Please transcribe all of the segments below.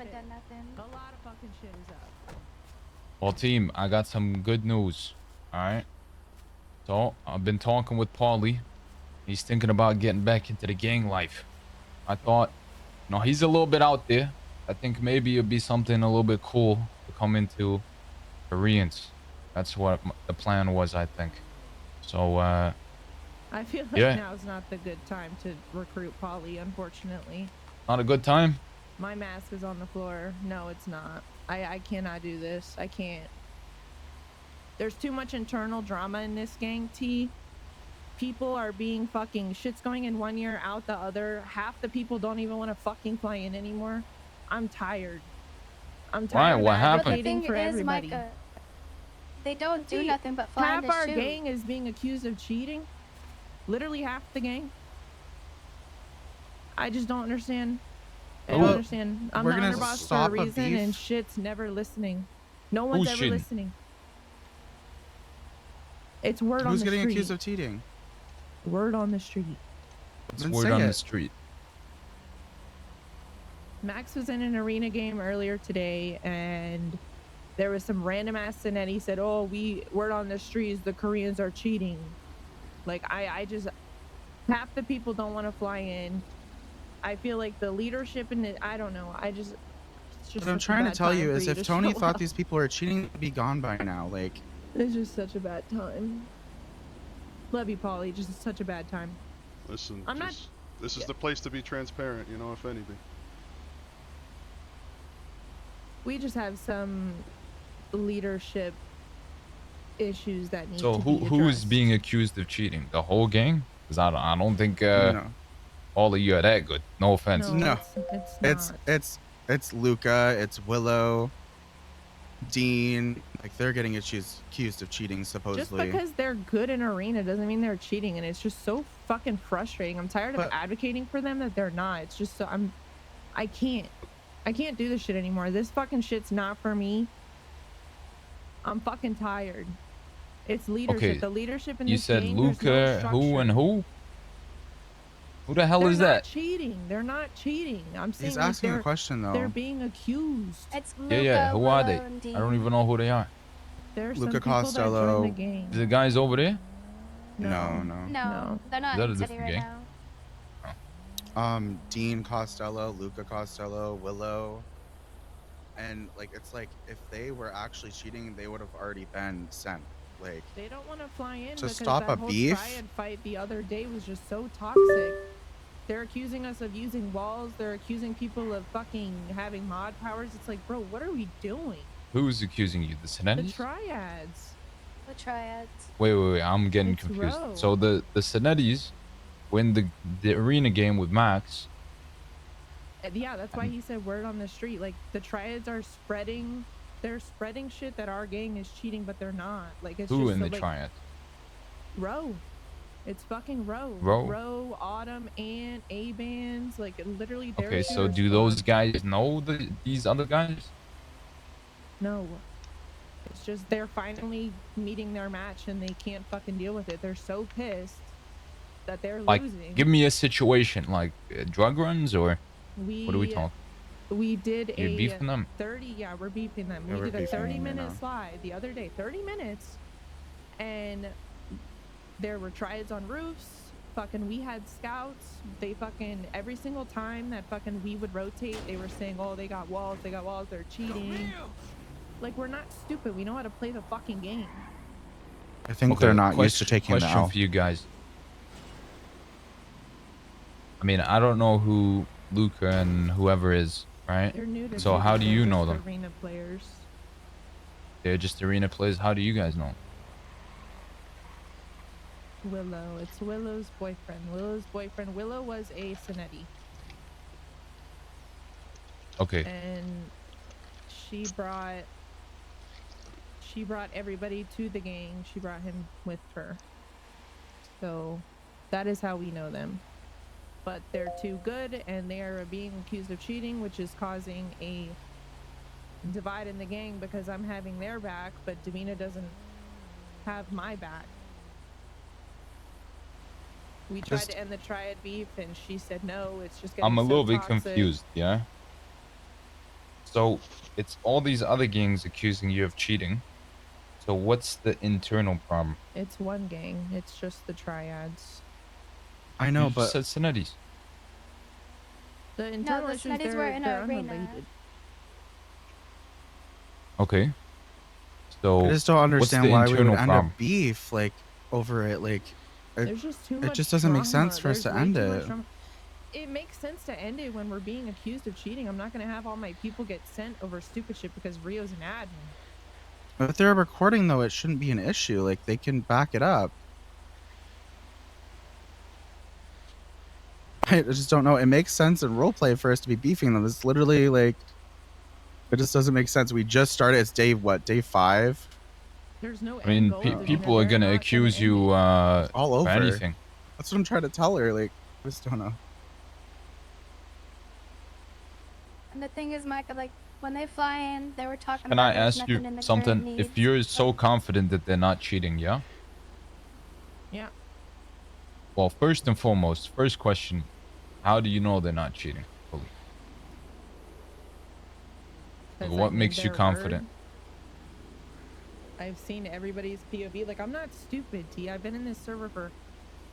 haven't done nothing. A lot of fucking shit is up. Well, team, I got some good news. All right. So I've been talking with Paulie. He's thinking about getting back into the gang life. I thought, you know, he's a little bit out there. I think maybe it'd be something a little bit cool to come into Koreans. That's what the plan was, I think. So, I feel like yeah. now's not the good time to recruit Polly, unfortunately. Not a good time? My mask is on the floor. No, it's not. I cannot do this. I can't. There's too much internal drama in this gang, T. People are being fucking... Shit's going in one ear, out the other. Half the people don't even want to fucking fly in anymore. I'm tired. I'm tired of advocating for everybody. Micah, they don't do nothing but fly in the Half our chute. gang is being accused of cheating. Literally half the gang. I just don't understand. I don't understand. I'm the Underboss for a reason, and shit's never listening. No one's ever listening. It's word on the street. Who's getting accused of cheating? Word on the street. It's word on the street. Max was in an arena game earlier today, and there was some random ass Sinetti said, "Oh, word on the streets, the Koreans are cheating." Like I just, half the people don't want to fly in. I feel like the leadership in it, I don't know. It's just what I'm trying to tell you is if Tony thought these people were cheating, they'd be gone by now. Like, it's just such a bad time. Love you, Paulie. Just such a bad time. Listen, this is the place to be transparent, you know, if anything. We just have some leadership issues that need to be addressed. Who is being accused of cheating? The whole gang? Because I don't think all of you are that good. No offense. No, it's Luca, it's Willow, Dean. Like, they're getting accused of cheating, supposedly. Just because they're good in arena doesn't mean they're cheating, and it's just so fucking frustrating. I'm tired of advocating for them that they're not. It's just so I can't do this shit anymore. This fucking shit's not for me. I'm fucking tired. It's leadership. Okay. The leadership in this gang, you said Luca, who and who? Who the hell is that? They're not cheating. I'm saying he's asking a question though. They're being accused. It's Luca, yeah. Who are they? I don't even know who they are. There's Luca some Costello. The game. The guys over there? No, they're not in the city right now. Dean Costello, Luca Costello, Willow, and like it's like if they were actually cheating, they would have already been sent. Like, they don't want to fly in to because stop that a whole beef. Triad fight the other day was just so toxic. They're accusing us of using walls. They're accusing people of fucking having mod powers. It's like, bro, what are we doing? Who's accusing you? The Sinetis? The Triads. The Triads. Wait. I'm getting confused. Row. So the Sinetis win the arena game with Max. Yeah, that's why he said word on the street. Like, the Triads are spreading. They're spreading shit that our gang is cheating, but they're not. Like, it's who just in so, the Triads? Row. It's fucking Row. Row, Autumn, and A-Bands. Like, literally, they're... Okay, so do those guys know these other guys? No. It's just they're finally meeting their match, and they can't fucking deal with it. They're so pissed that they're losing. Give me a situation, like drug runs, or what are we talking? We did You're beefing them? 30, yeah, we're beefing them. We did a 30-minute slide the other day, 30 minutes, and there were Triads on roofs. Fucking, we had scouts. They fucking, every single time that fucking we would rotate, they were saying, oh, they got walls, they're cheating. Like, we're not stupid. We know how to play the fucking game. I think they're not used to taking the L. Question for you guys. I mean, I don't know who Luca and whoever is, right? They're new to so how do you know them? Arena players. They're just arena players. How do you guys know? Willow. It's Willow's boyfriend. Willow was a Sinetti. Okay. And she brought everybody to the gang. She brought him with her. So that is how we know them. But they're too good, and they are being accused of cheating, which is causing a divide in the gang because I'm having their back, but Davina doesn't have my back. We tried to end the Triad beef, and she said no. It's just getting I'm a little bit toxic. confused. Yeah. So it's all these other gangs accusing you of cheating. So what's the internal problem? It's one gang. It's just the Triads. I You know, just but said Sonetti's. The internal the issues, Snuddies were in they're an arena. unrelated. Okay. I So just don't what's the understand why we would internal end problem? up beef like over it. Like, There's just too much it just doesn't make drama. sense for us There's to way end too much it. drama. It makes sense to end it when we're being accused of cheating. I'm not going to have all my people get sent over stupid shit because Rio's an admin. But if they're recording, though, it shouldn't be an issue. Like, they can back it up. I just don't know. It makes sense in roleplay for us to be beefing them. It's literally like, it just doesn't make sense. We just started. It's day what? Day 5. There's no I mean, end goal. people are gonna accuse you all for over. anything. That's what I'm trying to tell her. Like, I just don't know. And the thing is, Micah, like when they fly in, they were talking Can about I there's ask nothing you in the something? current If needs. you're so confident that they're not cheating, yeah? Yeah. Well, first and foremost, first question, how do you know they're not cheating fully? Like, what makes you confident? I've seen everybody's POV. Like, I'm not stupid, T. I've been in this server for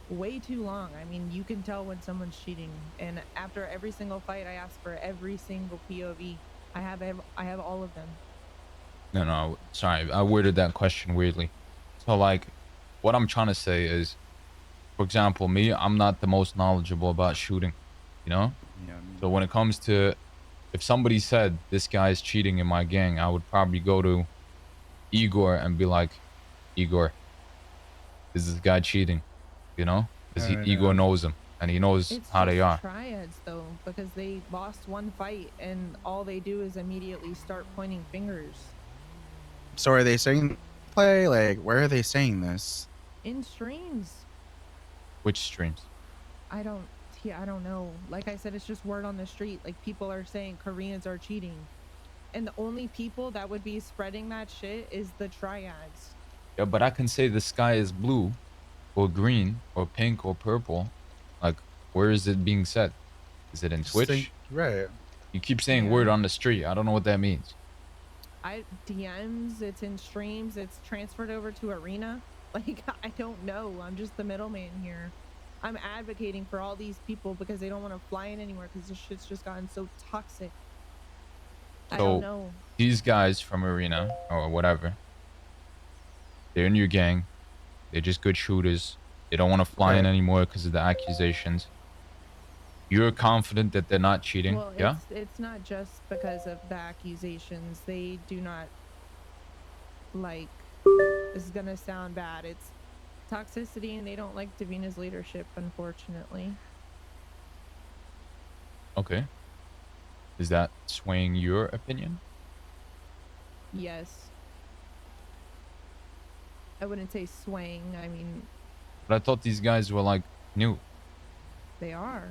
way too long. I mean, you can tell when someone's cheating. And after every single fight, I ask for every single POV. I have all of them. No, sorry, I worded that question weirdly. So, like, what I'm trying to say is, for example, me, I'm not the most knowledgeable about shooting, you know? Yeah. So when it comes to, if somebody said this guy's cheating in my gang, I would probably go to Igor and be like, Igor, is this guy cheating? You know? Because Igor knows him and he knows how they are. It's Triads, though, because they lost one fight and all they do is immediately start pointing fingers. So are they saying play? Like, where are they saying this? In streams. Which streams? I don't know. Like I said, it's just word on the street. Like, people are saying Koreans are cheating. And the only people that would be spreading that shit is the Triads. Yeah, but I can say the sky is blue or green or pink or purple. Like, where is it being said? Is it in Twitch? Right. You keep saying word on the street. I don't know what that means. DMs, it's in streams, it's transferred over to Arena. Like, I don't know. I'm just the middleman here. I'm advocating for all these people because they don't want to fly in anywhere because this shit's just gotten so toxic. I don't know. These guys from Arena or whatever, they're in your gang. They're just good shooters. They don't want to fly in anymore because of the accusations. You're confident that they're not cheating, Well, yeah? it's not just because of the accusations. They do not, like, this is gonna sound bad. It's toxicity, and they don't like Davina's leadership, unfortunately. Okay. Is that swaying your opinion? Yes. I wouldn't say swaying. I mean, But I thought these guys were like new. they are.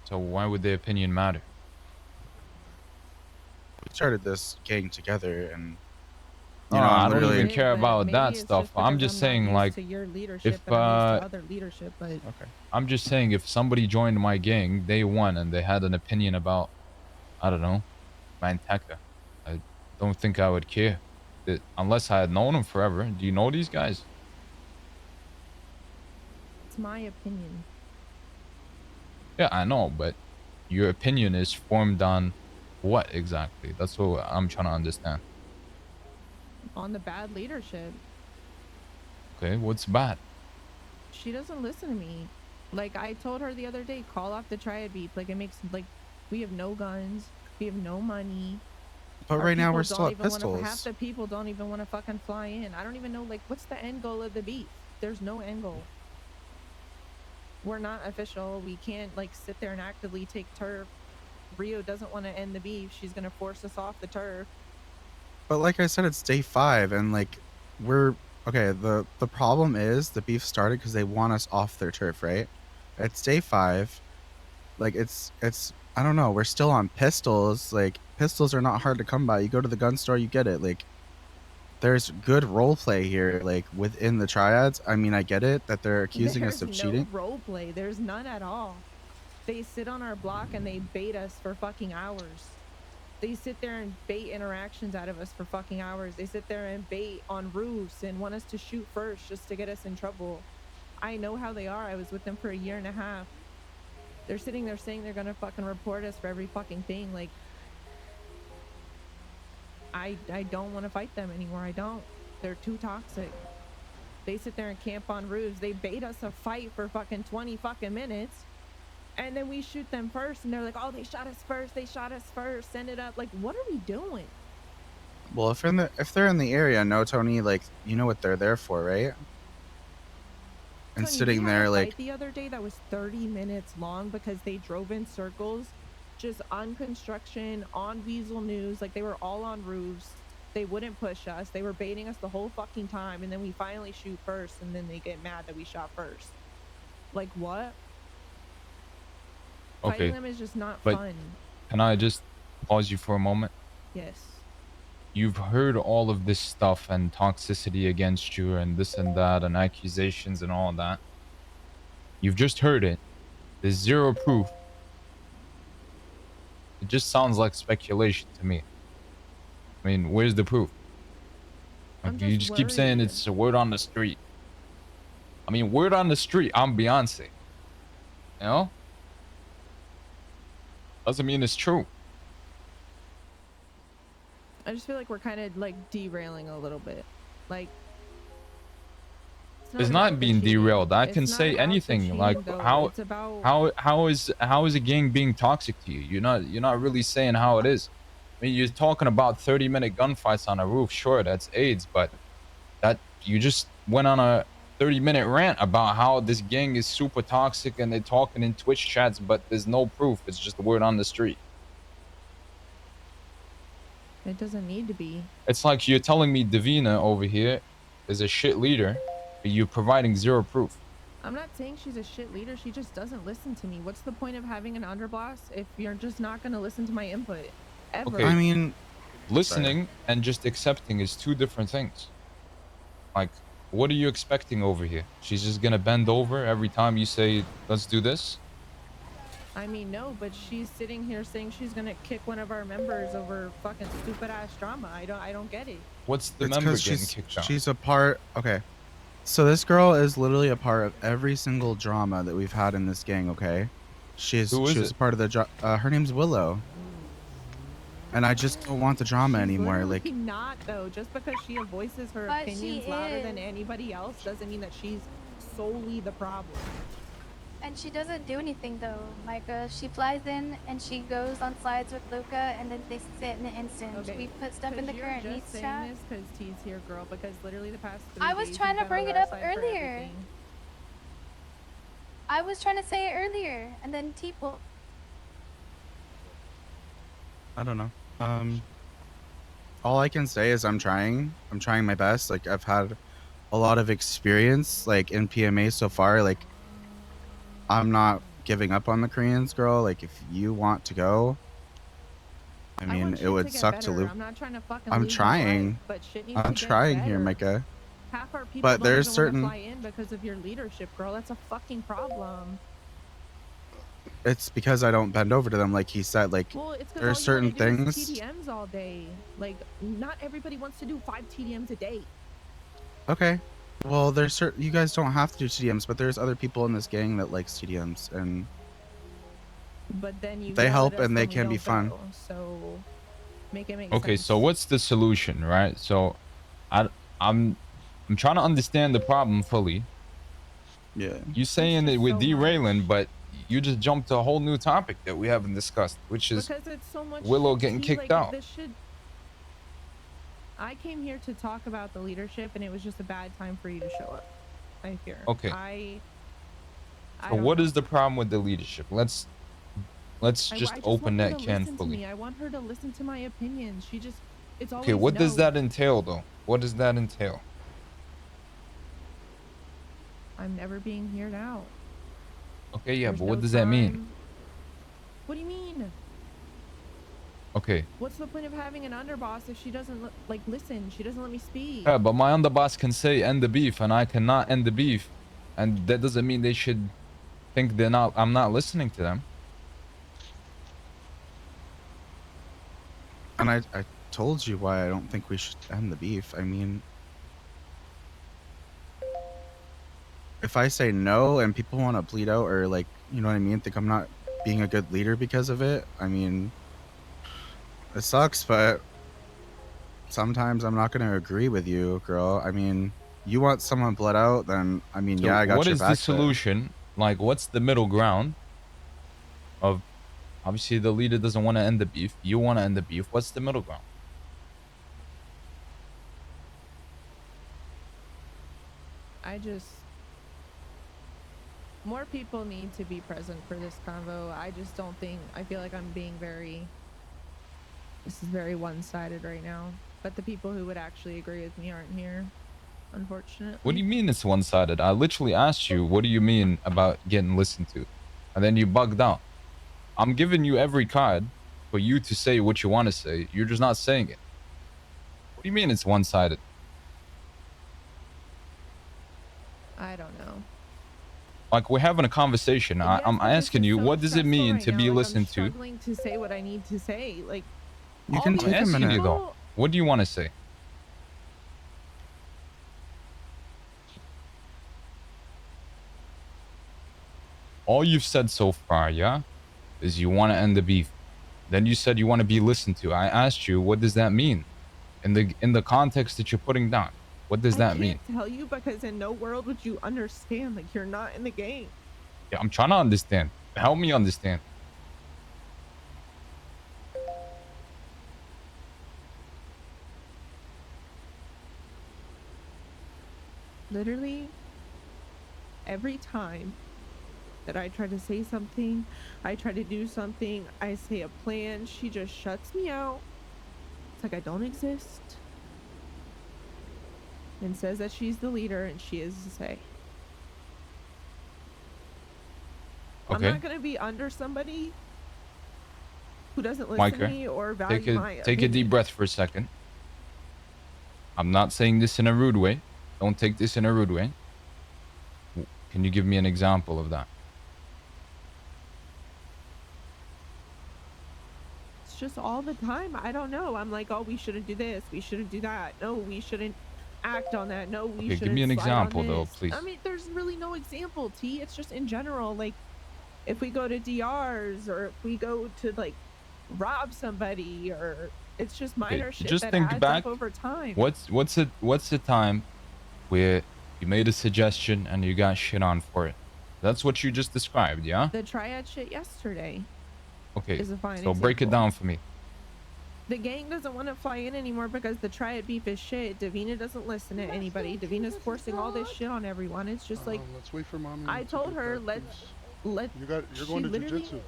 So why would their opinion matter? We started this gang together, and You know, I don't even care about that stuff. I'm just saying, like, if other leadership, but I'm just saying, if somebody joined my gang day one and they had an opinion about, I don't know, Manteca, I don't think I would care. Unless I had known them forever. Do you know these guys? it's my opinion. Yeah, I know, but your opinion is formed on what exactly? That's what I'm trying to understand. On the bad leadership. Okay, what's bad? She doesn't listen to me. Like, I told her the other day, call off the Triad beef. Like, it makes, like, we have no guns, we have no money. But right now we're still at pistols. Half the people don't even want to fucking fly in. I don't even know, like, what's the end goal of the beef? There's no end goal. We're not official. We can't, like, sit there and actively take turf. Rio doesn't want to end the beef. She's going to force us off the turf. But like I said, it's day 5, and like we're okay. The problem is the beef started because they want us off their turf, right? It's day 5. Like it's I don't know. We're still on pistols. Like, pistols are not hard to come by. You go to the gun store, you get it. Like, there's good role play here, like within the Triads. I mean, I get it that they're accusing us of cheating. There's no role play. There's none at all. They sit on our block and they bait us for fucking hours. They sit there and bait interactions out of us for fucking hours. They sit there and bait on roofs and want us to shoot first just to get us in trouble. I know how they are. I was with them for a year and a half. They're sitting there saying they're gonna fucking report us for every fucking thing. Like, I don't want to fight them anymore. I don't. They're too toxic. They sit there and camp on roofs. They bait us a fight for fucking 20 fucking minutes. And then we shoot them first, and they're like, "Oh, they shot us first. They shot us first. Send it up." Like, what are we doing? Well, if they're in the area, no, Tony, like you know what they're there for, right? And Tony, sitting we had there a like fight the other day that was 30 minutes long because they drove in circles, just on construction, on Weasel News. Like, they were all on roofs. They wouldn't push us. They were baiting us the whole fucking time, and then we finally shoot first, and then they get mad that we shot first. Like, what? Okay, Fighting them is just not but fun. can I just pause you for a moment? Yes. You've heard all of this stuff and toxicity against you and this and that and accusations and all that. You've just heard it. There's zero proof. It just sounds like speculation to me. I mean, where's the proof? I'm You just keep saying worried. it's a word on the street. I mean, word on the street, I'm Beyonce. You know? Doesn't mean it's true. I just feel like we're kind of like derailing a little bit. Like, It's about not the being cheating. derailed. I It's can not say about the anything. cheating, Like though. It's about how is a gang being toxic to you? You're not really saying how it is. I mean, you're talking about 30-minute gunfights on a roof. Sure, that's AIDS, but that you just went on a 30-minute rant about how this gang is super toxic and they're talking in Twitch chats, but there's no proof. It's just a word on the street. it doesn't need to be. It's like you're telling me Davina over here is a shit leader, but you're providing zero proof. I'm not saying she's a shit leader. She just doesn't listen to me. What's the point of having an underboss if you're just not going to listen to my input? Ever. Okay. I mean, Listening and just accepting is two different things. Like, what are you expecting over here? She's just gonna bend over every time you say, let's do this? I mean, no, but she's sitting here saying she's going to kick one of our members over fucking stupid ass drama. I don't get it. What's the it's member because getting kicked out? she's a part. Okay, so this girl is literally a part of every single drama that we've had in this gang. Okay, she Who is was it? a part of the. Her name's Willow, and I just don't want the drama She's anymore. literally Like, not, though. Just because she voices her But opinions she louder than is. anybody else doesn't mean that she's solely the problem. And she doesn't do anything though, Micah. She flies in and she goes on slides with Luca, and then they sit in an instant. Okay, We put stuff in the you're current just needs saying chat. this because T's here, girl. Because literally the past 3 I was days trying you've to been bring on it our up side for earlier. everything. I was trying to say it earlier, and then T pulled. I don't know. All I can say is I'm trying my best. Like, I've had a lot of experience like in PMA so far. Like, I'm not giving up on the Koreans, girl. Like, if you want to go, I mean, want it shit would to get suck better. to lose. I'm not trying to fucking I'm lose my trying. life, but shit needs I'm to get trying here, better. Micah. Half our people But don't there's even certain- want to fly in because of your leadership, girl. That's a fucking problem. It's because I don't bend over to them, like he said. Like, Well, it's because there's all certain you want to do is things. TDMs all day. Like, not everybody wants to do 5 TDMs a day. Okay. Well, there's certain. You guys don't have to do TDMs, but there's other people in this gang that likes TDMs, and But then you They yell help at us and they when we can be don't fun. go, so make it make Okay, sense. so what's the solution, right? So I'm trying to understand the problem fully. yeah. You saying that just we're so derailing, much. but you just jumped to a whole new topic that we haven't discussed, which is Because it's so much Willow shit, getting T, kicked like, out. This should... I came here to talk about the leadership, and it was just a bad time for you to show up. I fear. Okay. I So don't what know. is the problem with the leadership? Let's I just want open her that to can listen to fully. me. I want her to listen to my opinions. She just... It's always Okay, what does no. that entail though? What does that entail? I'm never being heard out. Okay, yeah, There's but what no does that mean? time. What do you mean? Okay. What's the point of having an underboss if she doesn't like listen? She doesn't let me speak. Yeah, but my underboss can say end the beef and I cannot end the beef. And that doesn't mean they should think I'm not listening to them. And I told you why I don't think we should end the beef. I mean, if I say no and people want to bleed out or like, you know what I mean, think I'm not being a good leader because of it, I mean, it sucks, but sometimes I'm not going to agree with you, girl. I mean, you want someone bled out, then I mean, So yeah, I got what your is the back, but solution? Like, what's the middle ground of obviously the leader doesn't want to end the beef. You want to end the beef. What's the middle ground? I just more people need to be present for this convo. I just don't think I feel like I'm being this is very one-sided right now. But the people who would actually agree with me aren't here, unfortunately. What do you mean it's one-sided? I literally asked you, what do you mean about getting listened to? And then you bugged out. I'm giving you every card for you to say what you want to say. You're just not saying it. What do you mean it's one-sided? I don't know. Like, we're having a conversation. Yes, I'm but this asking is you, so what does it stressful mean right to now. be Like, listened I'm to? struggling to say what I need to say. Like, you all can these take a asking minute. you though. people- What do you want to say? All you've said so far, yeah, is you want to end the beef. Then you said you want to be listened to. I asked you, what does that mean? In the context that you're putting down, what does that mean? I can't tell you because in no world would you understand. Like, you're not in the game. Yeah, I'm trying to understand. Help me understand. Literally, every time that I try to say something, I try to do something, I say a plan, she just shuts me out. It's like I don't exist. And says that she's the leader and she is to say. Okay. I'm not gonna be under somebody who doesn't listen Micah, to me or value my take a deep opinion. breath for a second. I'm not saying this in a rude way. Don't take this in a rude way. Can you give me an example of that? It's just all the time. I don't know. I'm like, oh, we shouldn't do this. We shouldn't do that. No, we shouldn't act on that. No, we Okay, shouldn't give me an slide on example though, this. please. I mean, there's really no example, T. It's just in general. Like, if we go to DRs or if we go to like rob somebody, or it's just minor shit just that think adds back. up over time. What's the time where you made a suggestion and you got shit on for it? That's what you just described, yeah? The Triad shit yesterday Okay, is a fine so break it example. down for me. The gang doesn't want to fly in anymore because the Triad beef is shit. Davina doesn't listen to anybody. Davina's forcing all this shit on everyone. It's just like, let's wait for mommy. I to told get her, back, let you're she going to literally- jujitsu, so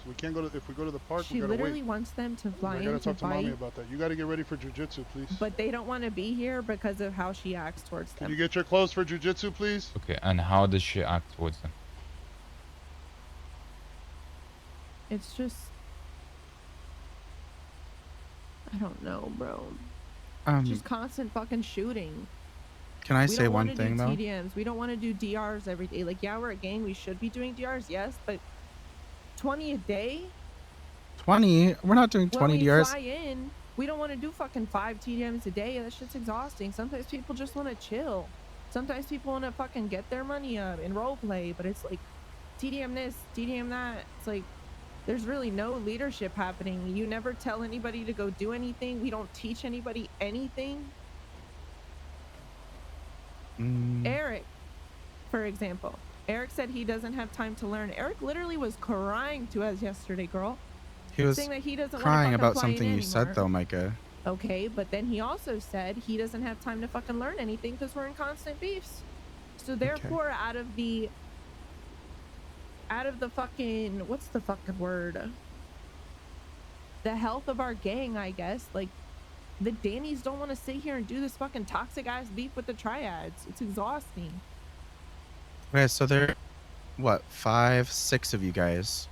we can't go to. If we go to the park, she we gotta literally wait. wants them to fly I in gotta to talk to mommy fight, about that. You gotta get ready for jujitsu, please. but they don't want to be here because of how she acts towards them. Can you get your clothes for jujitsu, please? Okay, and how does she act towards them? It's just, I don't know, bro. Just constant fucking shooting. Can I We say don't one wanna thing do though? TDMs. We don't want to do DRs every day. Like, yeah, we're a gang. We should be doing DRs, yes, but 20 a day? 20? We're not doing 20 when we DRs. fly in, we don't want to do fucking 5 TDMs a day. That shit's exhausting. Sometimes people just want to chill. Sometimes people want to fucking get their money up in roleplay, but it's like TDM this, TDM that. It's like there's really no leadership happening. You never tell anybody to go do anything. We don't teach anybody anything. Eric, for example. Eric said he doesn't have time to learn. Eric literally was crying to us yesterday, girl. He was saying that he doesn't crying wanna about fly in something you said anymore. though, Micah. Okay, but then he also said he doesn't have time to fucking learn anything because we're in constant beefs. So therefore, out of the fucking, what's the fucking word? The health of our gang, I guess. Like, the Dannies don't want to sit here and do this fucking toxic ass beef with the Triads. It's exhausting. Okay, so there, what, 5, 6 of you guys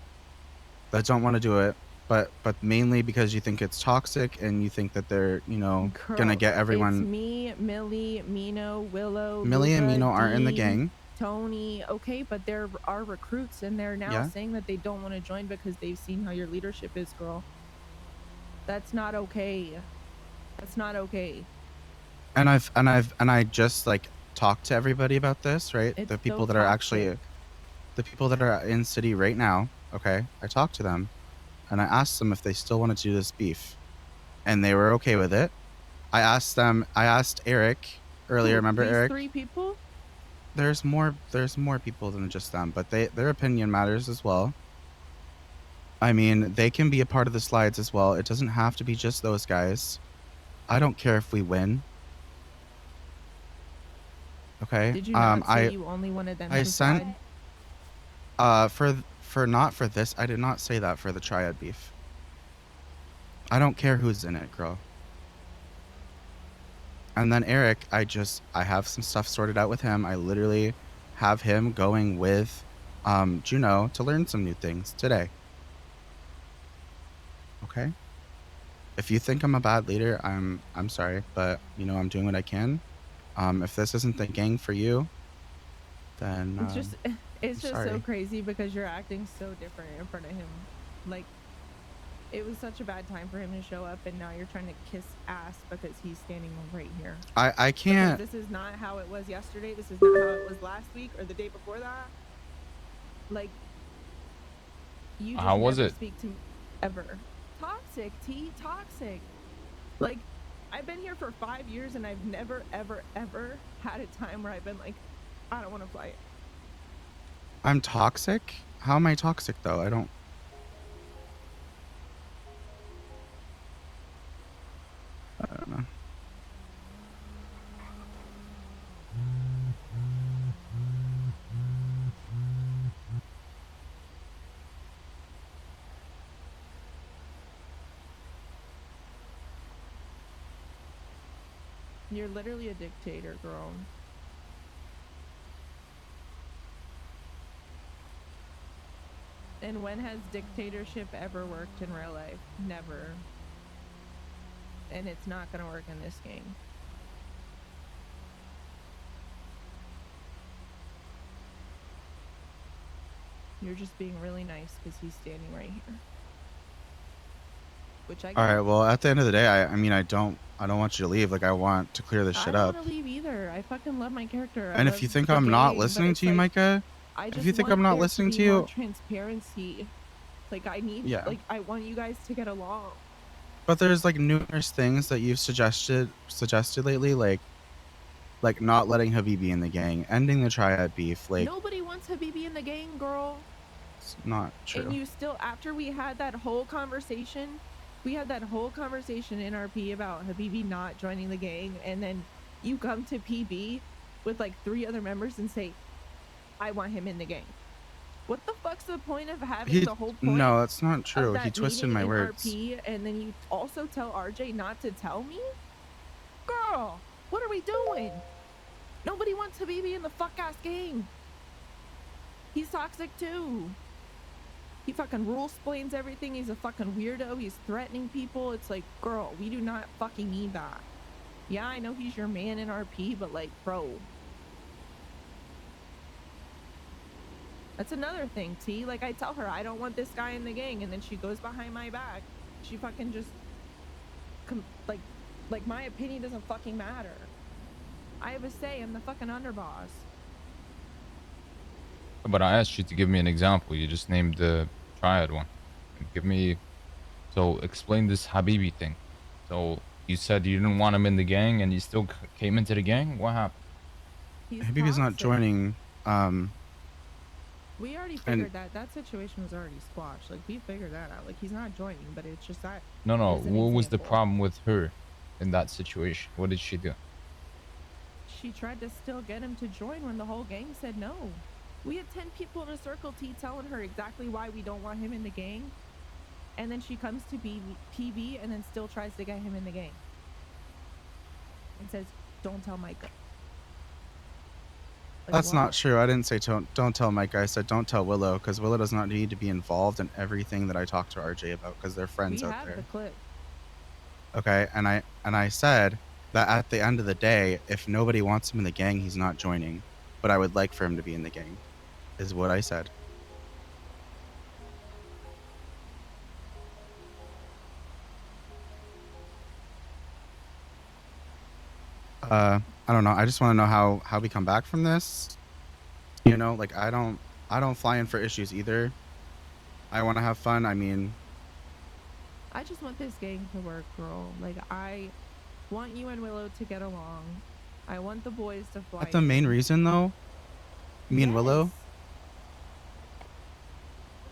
that don't want to do it, but mainly because you think it's toxic and you think that they're, you know, gonna get It's everyone. me, Millie, Mino, Willow. Millie and Luca, Mino aren't in the Dean, gang. Tony. Okay, but there are recruits and they're now Yeah. saying that they don't want to join because they've seen how your leadership is, girl. That's not okay. That's not okay. And I just like talked to everybody about this, right? It's The so people that are actually toxic. the people that are in city right now, okay? I talked to them and I asked them if they still wanted to do this beef. And they were okay with it. I asked Eric earlier, Who, remember these Eric? 3 people? There's more people than just them, but their opinion matters as well. I mean, they can be a part of the slides as well. It doesn't have to be just those guys. I don't care if we win. Okay? Did you not say you only wanted them I to sent slide? for not for this, I did not say that for the Triad beef. I don't care who's in it, girl. And then Eric, I have some stuff sorted out with him. I literally have him going with Juno to learn some new things today. Okay? If you think I'm a bad leader, I'm sorry, but you know, I'm doing what I can. If this isn't the gang for you, then It's just sorry. so crazy because you're acting so different in front of him. Like, it was such a bad time for him to show up, and now you're trying to kiss ass because he's standing right here. I can't. Because this is not how it was yesterday. This is not how it was last week or the day before that. Like, you just How was never it? speak to me ever. Toxic, T, toxic. Like, I've been here for 5 years and I've never, ever, ever had a time where I've been like, I don't want to fight. I'm toxic? How am I toxic though? I don't know. You're literally a dictator, girl. And when has dictatorship ever worked in real life? Never. And it's not gonna work in this game. You're just being really nice because he's standing right here. Which I get. All right, well, at the end of the day, I mean, I don't want you to leave. Like, I want to clear this shit up. I don't want to leave either. I fucking love my character. And if you think I'm not listening to you, Micah, if you think I'm not listening to you, transparency. Like, I need, like, I want you guys to get along. But there's like numerous things that you've suggested lately, like not letting Habibi in the gang, ending the Triad beef. Like, nobody wants Habibi in the gang, girl. It's not true. And you still, after we had that whole conversation, in RP about Habibi not joining the gang, and then you come to PB with like 3 other members and say, I want him in the gang. What the fuck's the point of having the whole point? No, that's not true. He twisted my words. RP, and then you also tell RJ not to tell me? Girl, what are we doing? Nobody wants Habibi in the fuck-ass gang. He's toxic too. He fucking rule-splains everything. He's a fucking weirdo. He's threatening people. It's like, girl, we do not fucking need that. Yeah, I know he's your man in RP, but like, bro. That's another thing, T. Like, I tell her, I don't want this guy in the gang, and then she goes behind my back. She fucking just, like my opinion doesn't fucking matter. I have a say. I'm the fucking underboss. But I asked you to give me an example. You just named the Triad one. So explain this Habibi thing. So you said you didn't want him in the gang, and you still came into the gang? What happened? Habibi's not joining. We already figured that situation was already squashed. Like, we figured that out. Like, he's not joining, but it's just that. No. What was the problem with her in that situation? What did she do? She tried to still get him to join when the whole gang said no. We had 10 people in a circle, T, telling her exactly why we don't want him in the gang. And then she comes to PB and then still tries to get him in the gang. And says, don't tell Micah. Like, that's not true. I didn't say don't tell Micah. I said don't tell Willow, because Willow does not need to be involved in everything that I talk to RJ about, because they're friends out there. We have the clip. Okay, and I said that at the end of the day, if nobody wants him in the gang, he's not joining. But I would like for him to be in the gang, is what I said. I don't know. I just want to know how we come back from this. You know, like I don't fly in for issues either. I want to have fun. I mean, I just want this gang to work, girl. Like, I want you and Willow to get along. I want the boys to fly that's the main in. reason though. Me and Willow. Yes.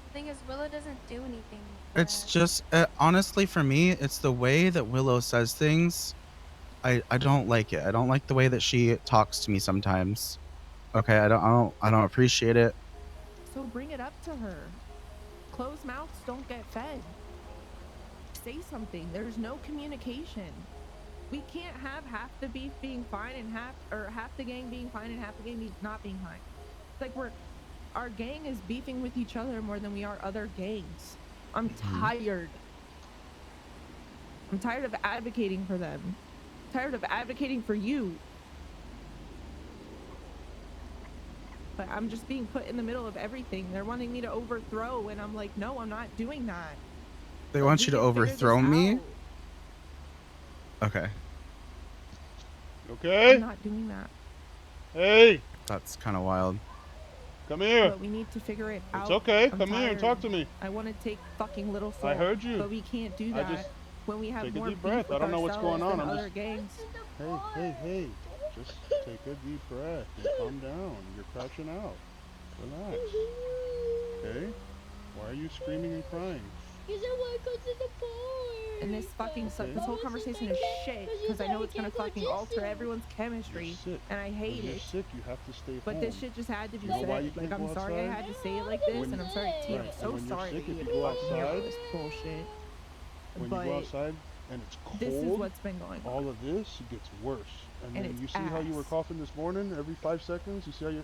The thing is, Willow doesn't do anything. It's bad. just honestly for me, it's the way that Willow says things. I don't like it. I don't like the way that she talks to me sometimes. Okay, I don't appreciate it. So bring it up to her. Closed mouths don't get fed. Say something. There's no communication. We can't have half the beef being fine and half the gang being fine and half the gang not being fine. It's like our gang is beefing with each other more than we are other gangs. I'm tired. I'm tired of advocating for them. I'm tired of advocating for you. But I'm just being put in the middle of everything. They're wanting me to overthrow, and I'm like, no, I'm not doing that. They Like, want we you to can figure this overthrow me? out. Okay. Okay? I'm not doing that. Hey, That's kind of wild. come here. But we need to figure it out. It's okay. I'm Come here and talk tired. to me. I want to take fucking Little Soul. I heard you. But we can't do I that just when we have take a more deep beef breath. with I don't know what's ourselves going on. than I'm other just- gangs. Hey. Just take a deep breath and calm down. You're crashing out. Relax. Okay? Why are you screaming and crying? And this fucking Okay. this whole conversation is shit because I know it's gonna fucking alter everyone's chemistry, You're sick. and I hate When you're it. sick, you have to stay But home. this shit just had to be You know why you said. Like, can't I'm go sorry I outside? had to say it like this, When and I'm you- sorry, T. I'm right, so and when you're sorry sick, that if you you go fucking hear all outside- this bullshit. When But you go outside and it's cold, this is what's been going on. all of this gets worse. And then it's you see how you were ass. coughing this morning every 5 seconds? You see how you're...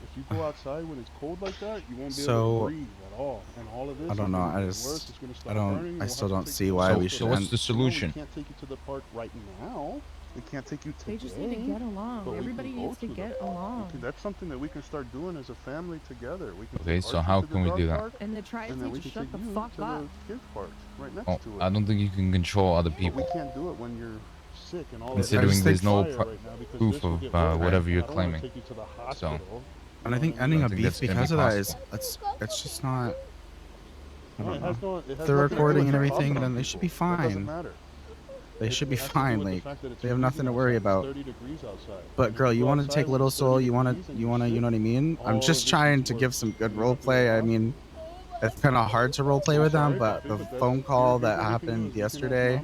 If you go outside when it's cold like that, you won't be able So, to breathe at all. And all of this I don't is know. gonna I get just- worse. It's gonna start I don't- burning. I We'll still have to don't take see you to why the we hospital. should what's the end- solution? We can't take you to the park right now. We can't take you today. They just need to get along. but we Everybody can go needs to the get park. along. That's something that we can start doing as a family together. We can Okay, take so Archie how to the can we dog do that? park, And the Triads and then need we to can shut take the you fuck to up. the kids park right next Oh, to it. I don't think you can control other But people. we can't do it when you're sick and all Considering of that. there's no Fire pro- right now because proof this will of, get worse. whatever you're I don't wanna claiming. take you to the hospital. And I think I ending a think beef that's gonna be because of that is possible. it's just not. I don't know. It has They're nothing to do recording with and you everything, coughing then on they should be people. That doesn't fine. matter. They should be It has to do fine. with the Like fact that it's they have nothing to freezing worry outside. It's about. 30 degrees outside. But And if girl, you go want to outside take when Little it's Soul? 30 You want degrees and to you're you know what I mean? I'm all just of this trying gets to give worse. some good And role play. I mean, it's kind of hard to role play with them, but the phone call that happened yesterday,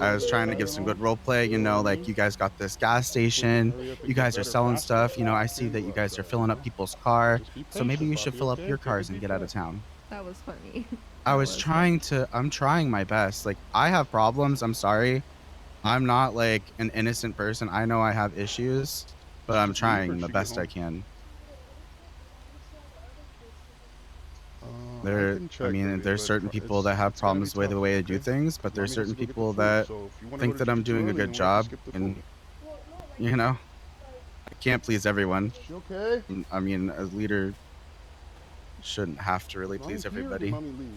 I was trying to give some good role play. You know, like you guys got this gas station, you guys are selling stuff. You know, I see that you guys are filling up people's car, so maybe you should fill up your cars and get out of town. That was funny. I was trying to. I'm trying my best. Like I have problems. I'm sorry. I'm not like an innocent person. I know I have issues, but I'm trying the best I can. I mean, there's certain people that have problems with the way I do things, but there's certain people that think that I'm doing a good job, and you know, I can't please everyone. Okay. I mean, a leader shouldn't have to really Mommy's please here or did everybody. Mommy leave?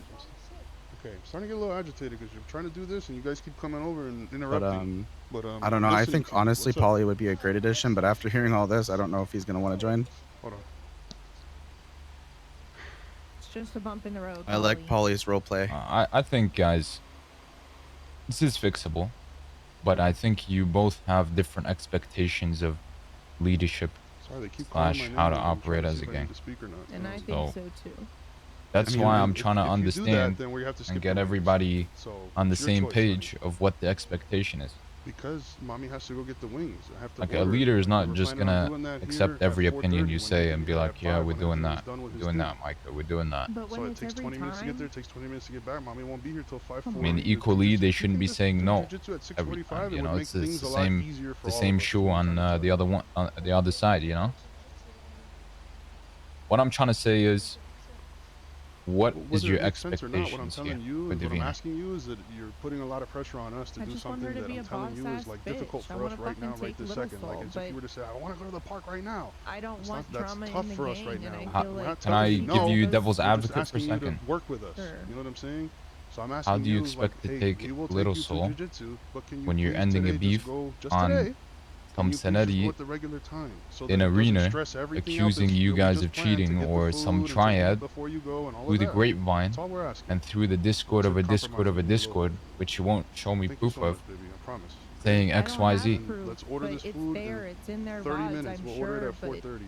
Okay, I'm starting to get a little agitated because you're trying to do this and you guys keep coming over and But interrupting. I don't know. I listen think to you. honestly, What's up? Paulie would be a great addition. But after hearing all this, I don't know if he's gonna want to join. Hold on. It's just a bump in the road. I like Paulie's role play. I think, guys, this is fixable, but I think you both have different expectations of leadership Sorry, they keep calling my / name how to and I'm operate trying to as see a if I need gang. to speak or not, you And know? I think So- so too. That's I mean, why if- I'm trying to If you do understand that, then we have to skip and the get rings. everybody So, on the it's your same choice, page honey. of what the expectation is. Because mommy has to go get the wings. I have to Like a order it. leader is We not were just planning on gonna doing that accept here every at opinion 4:30 you when say he and can be get like, at yeah, 5 we're when doing everything's that, done with his we're doing thing. that, Micah, we're doing that. But when So it it's takes every 20 minutes to get time, there. It takes 20 minutes to get back. Mommy won't be here till 5:40. I mean, You can equally, just- they you shouldn't can be just saying do no jujitsu at every 6:45. time. It You would know, make it's things a the lot same easier for the all same of us shoe from on time to the time. other one, on the other side. You know. What I'm trying to say is, what is Whether your it makes sense or not, what I'm expectations here telling you with is what I'm Davina? asking you is that you're putting a lot of pressure on us to I do just want her something to that be I'm a telling you is boss-ass like bitch. difficult I for us wanna right now, fucking right take this Little second. Like Soul, it's if but you were to say, I want to go to the park right now. I don't That's want that's drama tough in the for us gang, right and now. I How- feel We're like not Can telling I you give no. you those- devil's We're just advocate for a asking you to second? work with us. Sure. You know what I'm saying? So I'm How asking do you you, like, expect to hey, take we will take Little you to Soul jujitsu, but can you when you're please ending a today just beef go, just on today, can some you please just go Senetti at the regular time so in that it doesn't arena stress everything out accusing that you we guys just of planned to cheating, get the or some food and to eat triad before you go and all through of the that? That's grapevine all we're asking. and through the Let's Discord of a Discord compromise of with a me a little bit. Discord, which you won't show me Thank you proof so of, much, baby. I promise. Okay? saying I don't have XYZ. And proof, let's order but this it's food in fair. It's in their 30 VODs, minutes. I'm We'll order it sure. at But 4:30.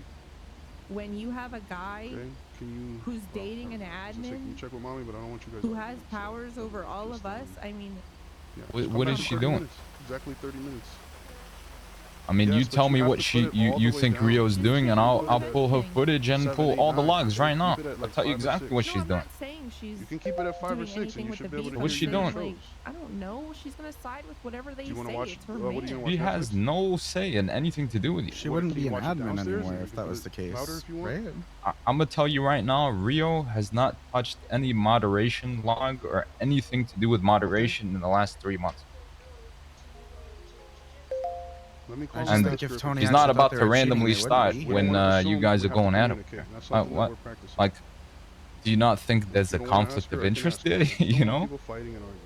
when you have a guy Okay? Can you? who's Well, dating an I was gonna say, can you admin check with mommy? But I don't want you guys who arguing. has So powers over all just of us, I mean, yeah, What, just come what back is in she 30 doing? minutes. Exactly 30 minutes. I mean, you Yes, but tell you me have what to put it you all the way think down. Rio's she's doing, and being I'll Put it pull her convincing. footage and 7, pull 8, all the 9. logs Okay? right now. Keep it at I'll like tell you 5 or exactly 6. what No, she's I'm doing. not saying she's You can keep it at 5 or doing 6, and anything you with the should be able beef. to I'm What's hear she your saying, doing? like, shows. I don't know. She's gonna side with whatever Do they you want to say. watch? It's her What are you gonna man. watch? She Netflix? has no say in anything to do with you. She What, wouldn't can be you an watch it admin downstairs, anymore and you if can that put was it the louder case, if you want? right? I'm gonna tell you right now, Rio has not touched any moderation log or anything to do with Okay. moderation in the last 3 months. Let me I call her just and And think ask if her if it's Tony she's okay. not actually thought about they to were cheating, randomly they wouldn't start be. We don't when want to you assume. guys We are have to going at it. communicate. And that's something that What? we're practicing. Like, do you not think If there's you a don't want to ask conflict her, of I can interest ask her. there? I just You don't want know? people fighting and arguing.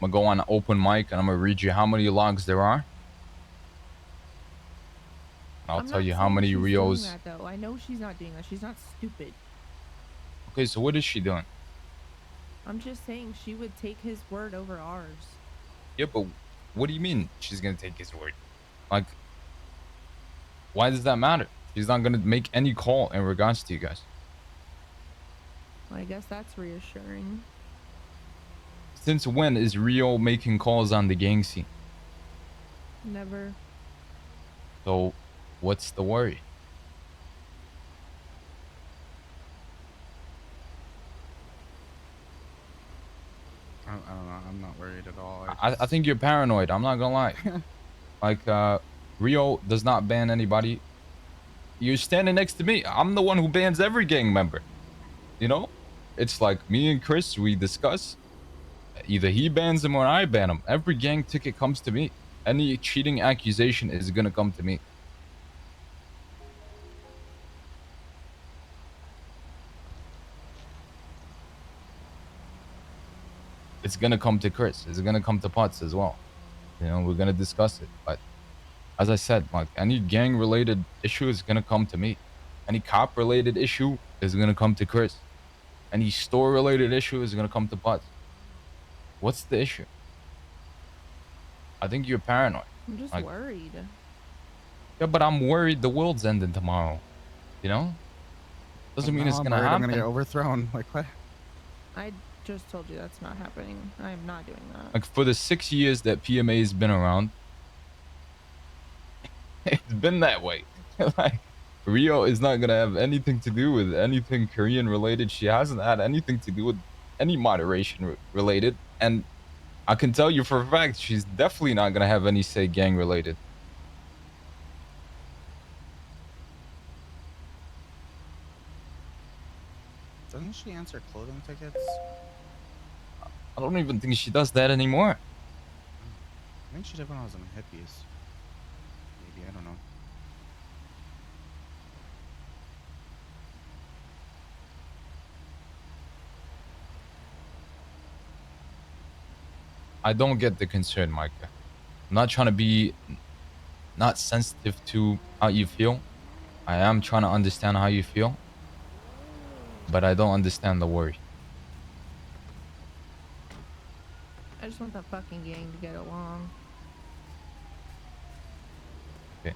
I'm gonna go on an open mic and I'm gonna read you how many logs there are. I'll I'm tell not you how saying many she's doing Rios. that though. I know she's not doing that. She's not stupid. Okay, so what is she doing? I'm just saying she would take his word over ours. Yeah, but what do you mean she's gonna take his word? Like, why does that matter? She's not gonna make any call in regards to you guys. Well, I guess that's reassuring. Since when is Rio making calls on the gang scene? Never. So, what's the worry? I don't know. I'm not worried at all. I think you're paranoid. I'm not gonna lie. Like, Rio does not ban anybody. You're standing next to me. I'm the one who bans every gang member. You know? It's like me and Chris, we discuss. Either he bans him or I ban him. Every gang ticket comes to me. Any cheating accusation is gonna come to me. It's gonna come to Chris. It's gonna come to Potts as well. You know, we're gonna discuss it. But as I said, like, any gang related issue is gonna come to me. Any cop related issue is gonna come to Chris. Any store related issue is gonna come to Potts. What's the issue? I think you're paranoid. I'm just Like, worried. yeah, but I'm worried the world's ending tomorrow. You know? Doesn't mean now it's I'm gonna worried I'm happen. gonna get overthrown. Like what? I just told you that's not happening. I am not doing that. Like, for the 6 years that PMA has been around, it's been that way. Like, Rio is not gonna have anything to do with anything Korean related. She hasn't had anything to do with any moderation related. And I can tell you for a fact, she's definitely not gonna have any say gang related. Doesn't she answer clothing tickets? I don't even think she does that anymore. I think she did when I was in the hippies. Maybe, I don't know. I don't get the concern, Micah. I'm not trying to be not sensitive to how you feel. I am trying to understand how you feel, but I don't understand the worry. I just want the fucking gang to get along. Okay.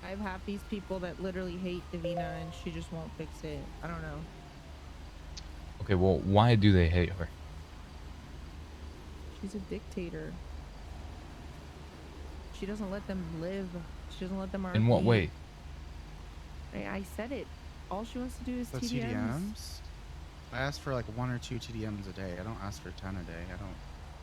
I have half these people that literally hate Davina and she just won't fix it. I don't know. Okay, well, why do they hate her? She's a dictator. She doesn't let them live. She doesn't let them RP. In what way? I said it. All she wants to do is The TDMs. TDMs? I ask for like 1 or 2 TDMs a day. I don't ask for 10 a day. I don't.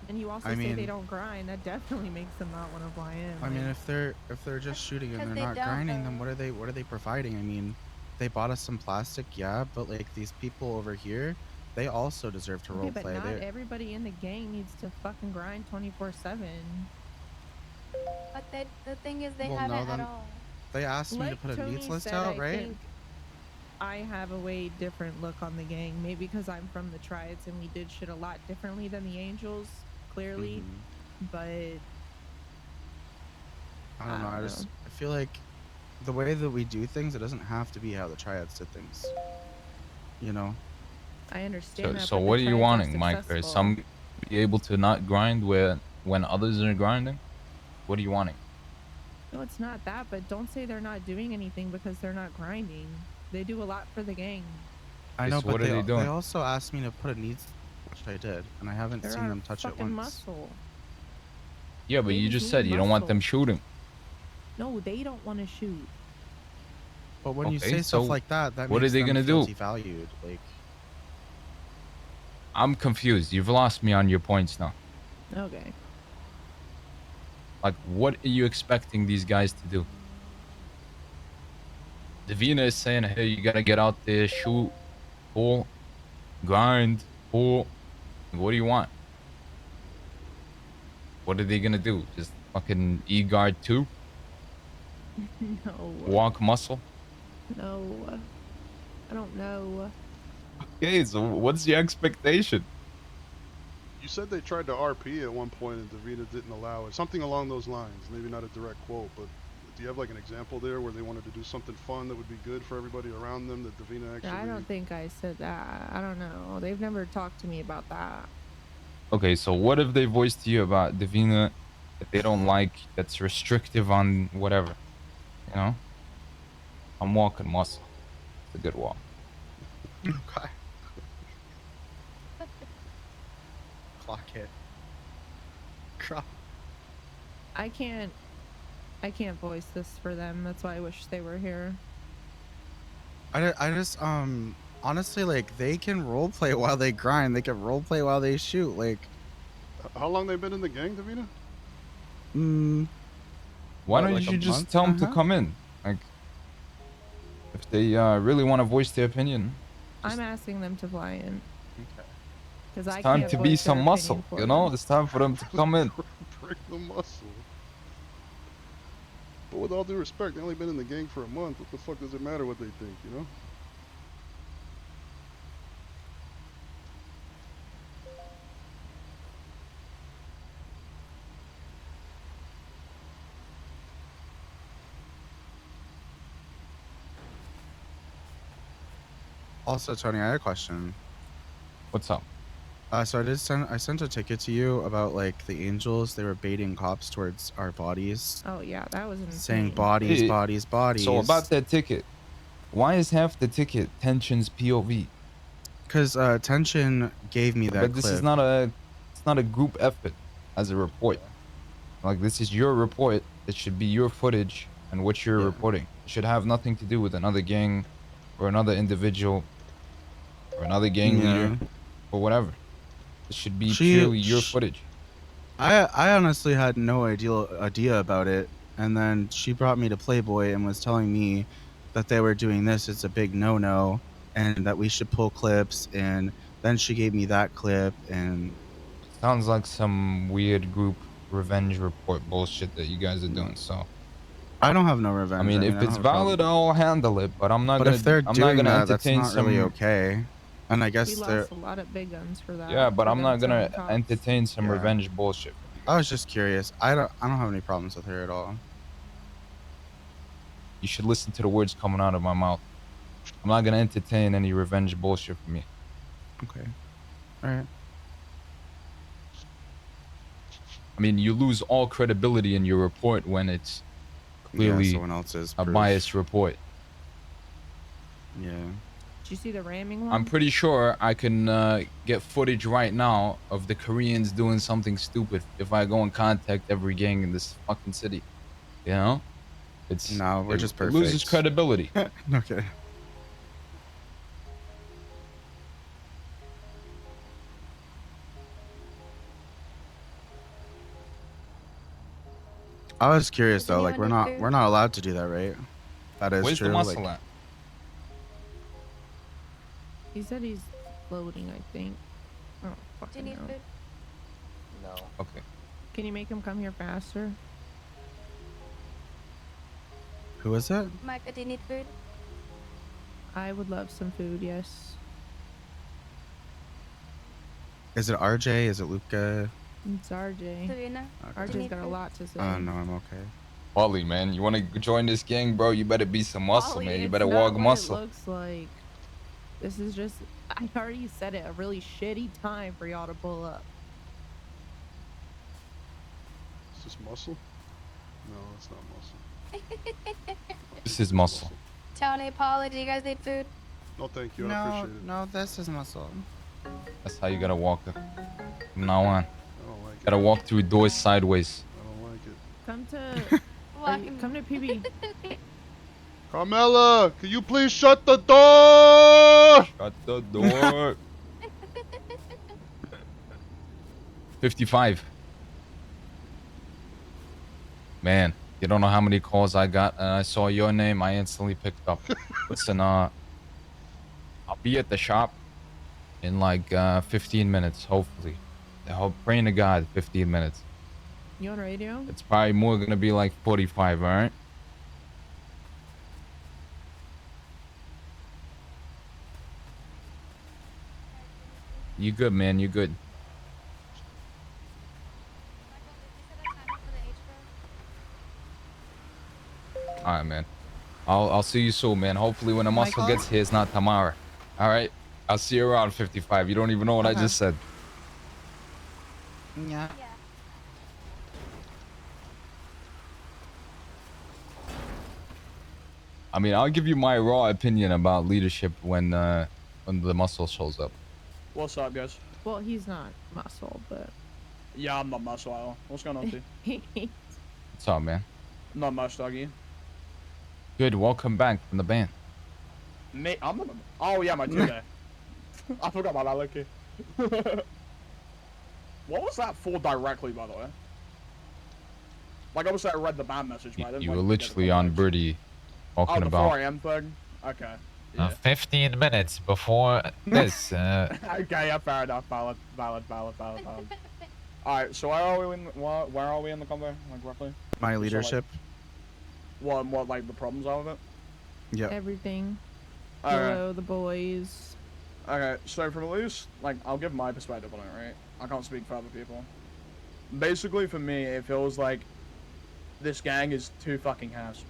And you also I say they mean- don't grind. That definitely makes them not want to fly in. I mean, like- if they're just shooting and Because they're they not don't, grinding, then though. what are they providing? I mean, they bought us some plastic, yeah, but like these people over here, they also deserve to Okay, role but play. not They everybody in the gang needs to fucking grind 24/7. But the thing is, they well, haven't no, at then all. they asked me to Like put a needs Tony list said, out, I right? think I have a way different look on the gang. Maybe because I'm from the Triads and we did shit a lot differently than the Angels, clearly. Mhm. But I don't know. I don't know. I feel like the way that we do things, it doesn't have to be how the Triads did things. You know? I understand that, So but the what are you Triads are wanting, Micah? Is successful. some be able to not grind where when others are grinding? What are you wanting? No, it's not that, but don't say they're not doing anything because they're not grinding. They do a lot for the gang. I know, So but what are they they doing? also asked me to put a needs, which I did, and I haven't They're seen our them touch it fucking once. muscle. Yeah, but you Babies just need said you don't want them muscle. shooting. No, they don't want to shoot. But when you Okay, say stuff so like that, that what are makes they them gonna feel do? devalued. Like, I'm confused. You've lost me on your points now. Okay. Like, what are you expecting these guys to do? Davina is saying, hey, you gotta get out there, shoot, pull, grind, pull. What do you want? What are they gonna do? Just fucking E-guard 2? No. Walk muscle? No. I don't know. Okay, so what's your expectation? You said they tried to RP at one point and Davina didn't allow it. Something along those lines. Maybe not a direct quote, but do you have like an example there where they wanted to do something fun that would be good for everybody around them that Davina actually... I don't think I said that. I don't know. They've never talked to me about that. Okay, so what have they voiced to you about Davina that they don't like, that's restrictive on whatever? You know? I'm walking muscle. It's a good walk. okay. Clock it. Crap. I can't voice this for them. That's why I wish they were here. I just honestly, like, they can roleplay while they grind. They can roleplay while they shoot. Like, How long they been in the gang, Davina? Why what, don't like a you just month tell and them a to half? come in? Like, if they really want to voice their opinion, I'm asking them to fly in. Okay. Because it's I time can't to be voice their some muscle. opinion for You know, them. it's time for them to come in. Break the muscle. But with all due respect, they only been in the gang for a month. What the fuck does it matter what they think, you know? Also, Tony, I had a question. What's up? So I sent a ticket to you about like the angels. They were baiting cops towards our bodies, Oh yeah, that was insane. saying bodies, Hey, bodies, bodies. So about that ticket, why is half the ticket tension's POV? Because Tension gave me that But clip. this is not a group effort as a report. Like, this is your report. It should be your footage and what you're Yeah. reporting. It should have nothing to do with another gang or another individual or another gang leader or whatever. It should be purely your footage. I honestly had no idea about it, and then she brought me to Playboy and was telling me that they were doing this. It's a big no-no, and that we should pull clips. And then she gave me that clip, and Sounds like some weird group revenge report bullshit that you guys are doing. So I don't have no revenge. I mean, if I don't it's have a problem. valid, I'll handle it. But I'm not But gonna. if they're I'm not doing gonna that, that's entertain not really some. okay. And I We guess they're. lost a lot of big guns for that. Yeah, but for I'm them not gonna telling cops. entertain some Yeah. revenge bullshit from you. I was just curious. I don't have any problems with her at all. You should listen to the words coming out of my mouth. I'm not gonna entertain any revenge bullshit from you. Okay. All right. I mean, you lose all credibility in your report when it's clearly someone else's a proof. biased report. Yeah. Did you see the ramming one? I'm pretty sure I can get footage right now of the Koreans doing something stupid if I go and contact every gang in this fucking city. You know? No, we're just It perfect. loses credibility. Okay. I was curious though, like we're not allowed to do that, right? That is Where's true. the muscle like, at? He said he's loading, I think. Oh, Do you fucking need hell. food? No. Okay. Can you make him come here faster? Who is it? Micah, do you need food? I would love some food, yes. Is it RJ? Is it Luca? It's RJ. Serena? Okay. Do you RJ's need got a food? lot to say. No, I'm okay. Paulie, man, you want to join this gang, bro? You better be some muscle, Ollie, man. You it's better not walk what muscle. It looks like. This is just, I already said it, a really shitty time for y'all to pull up. Is this muscle? No, it's not muscle. This is muscle. Tony, Paula, do you guys need food? No, thank you. I No, appreciate it. no, this is muscle. That's how you gotta walk it. From now on, I don't like it. gotta walk through doors sideways. I don't like it. Come to, Walking. come to PB. Carmela, can you please shut the door? Shut the door. 55. Man, you don't know how many calls I got, and I saw your name. I instantly picked up. Listen, I'll be at the shop in like 15 minutes, hopefully. I hope, praying to God, 15 minutes. You on radio? It's probably more gonna be like 45. All right. You good, man? You good? All right, man. I'll see you soon, man. Hopefully, when the muscle Michael? gets here, it's not tomorrow. All right. I'll see you around 55. You don't even know what I Okay. just said. Yeah. Yeah. I mean, I'll give you my raw opinion about leadership when the muscle shows up. What's up, guys? Well, he's not muscle, but Yeah, I'm not muscle at all. What's going on, T? What's up, man? Not much, doggy. Good. Welcome back from the band. Me, I'm not. Oh yeah, my Tuesday. I forgot about that, Lucky. What was that for directly, by the way? Like, obviously, I read the band message, but I didn't. You like, were get the literally on context. Birdie Oh, talking the about. 4 a.m. thing. Okay. Yeah. 15 minutes before this. Okay, yeah, fair enough. Valid. All right, so where are we in the convo, like roughly? My leadership. What like the problems are with it? Yep. everything. Okay. Willow, the boys. Okay, so from at least, like, I'll give my perspective on it, right? I can't speak for other people. Basically, for me, it feels like this gang is two fucking halves.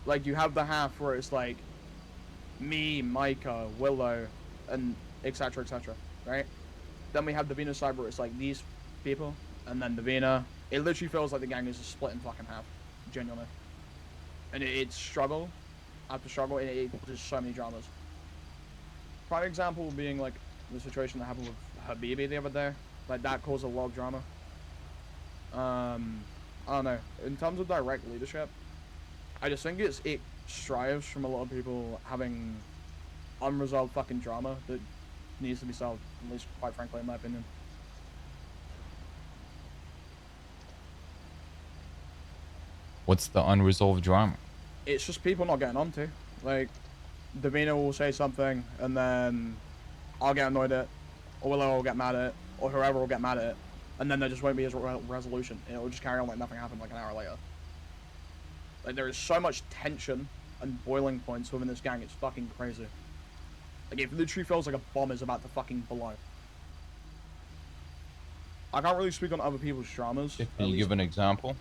Like, you have the half where it's like me, Micah, Willow, and etc., right? Then we have the Vina side where it's like these people, and then the Vina. It literally feels like the gang is just split in fucking half, genuinely. And it's struggle after struggle, and there's so many dramas. Prime example being like the situation that happened with Habibi the other day. Like that caused a lot of drama. I don't know. In terms of direct leadership, I just think it strives from a lot of people having unresolved fucking drama that needs to be solved. At least, quite frankly, in my opinion. What's the unresolved drama? It's just people not getting onto. Like, Davina will say something, and then I'll get annoyed at it, or Willow will get mad at it, or whoever will get mad at it, and then there just won't be a resolution. It will just carry on like nothing happened like an hour later. Like, there is so much tension and boiling points within this gang, it's fucking crazy. Like, it literally feels like a bomb is about to fucking blow. I can't really speak on other people's dramas. Can you give an example?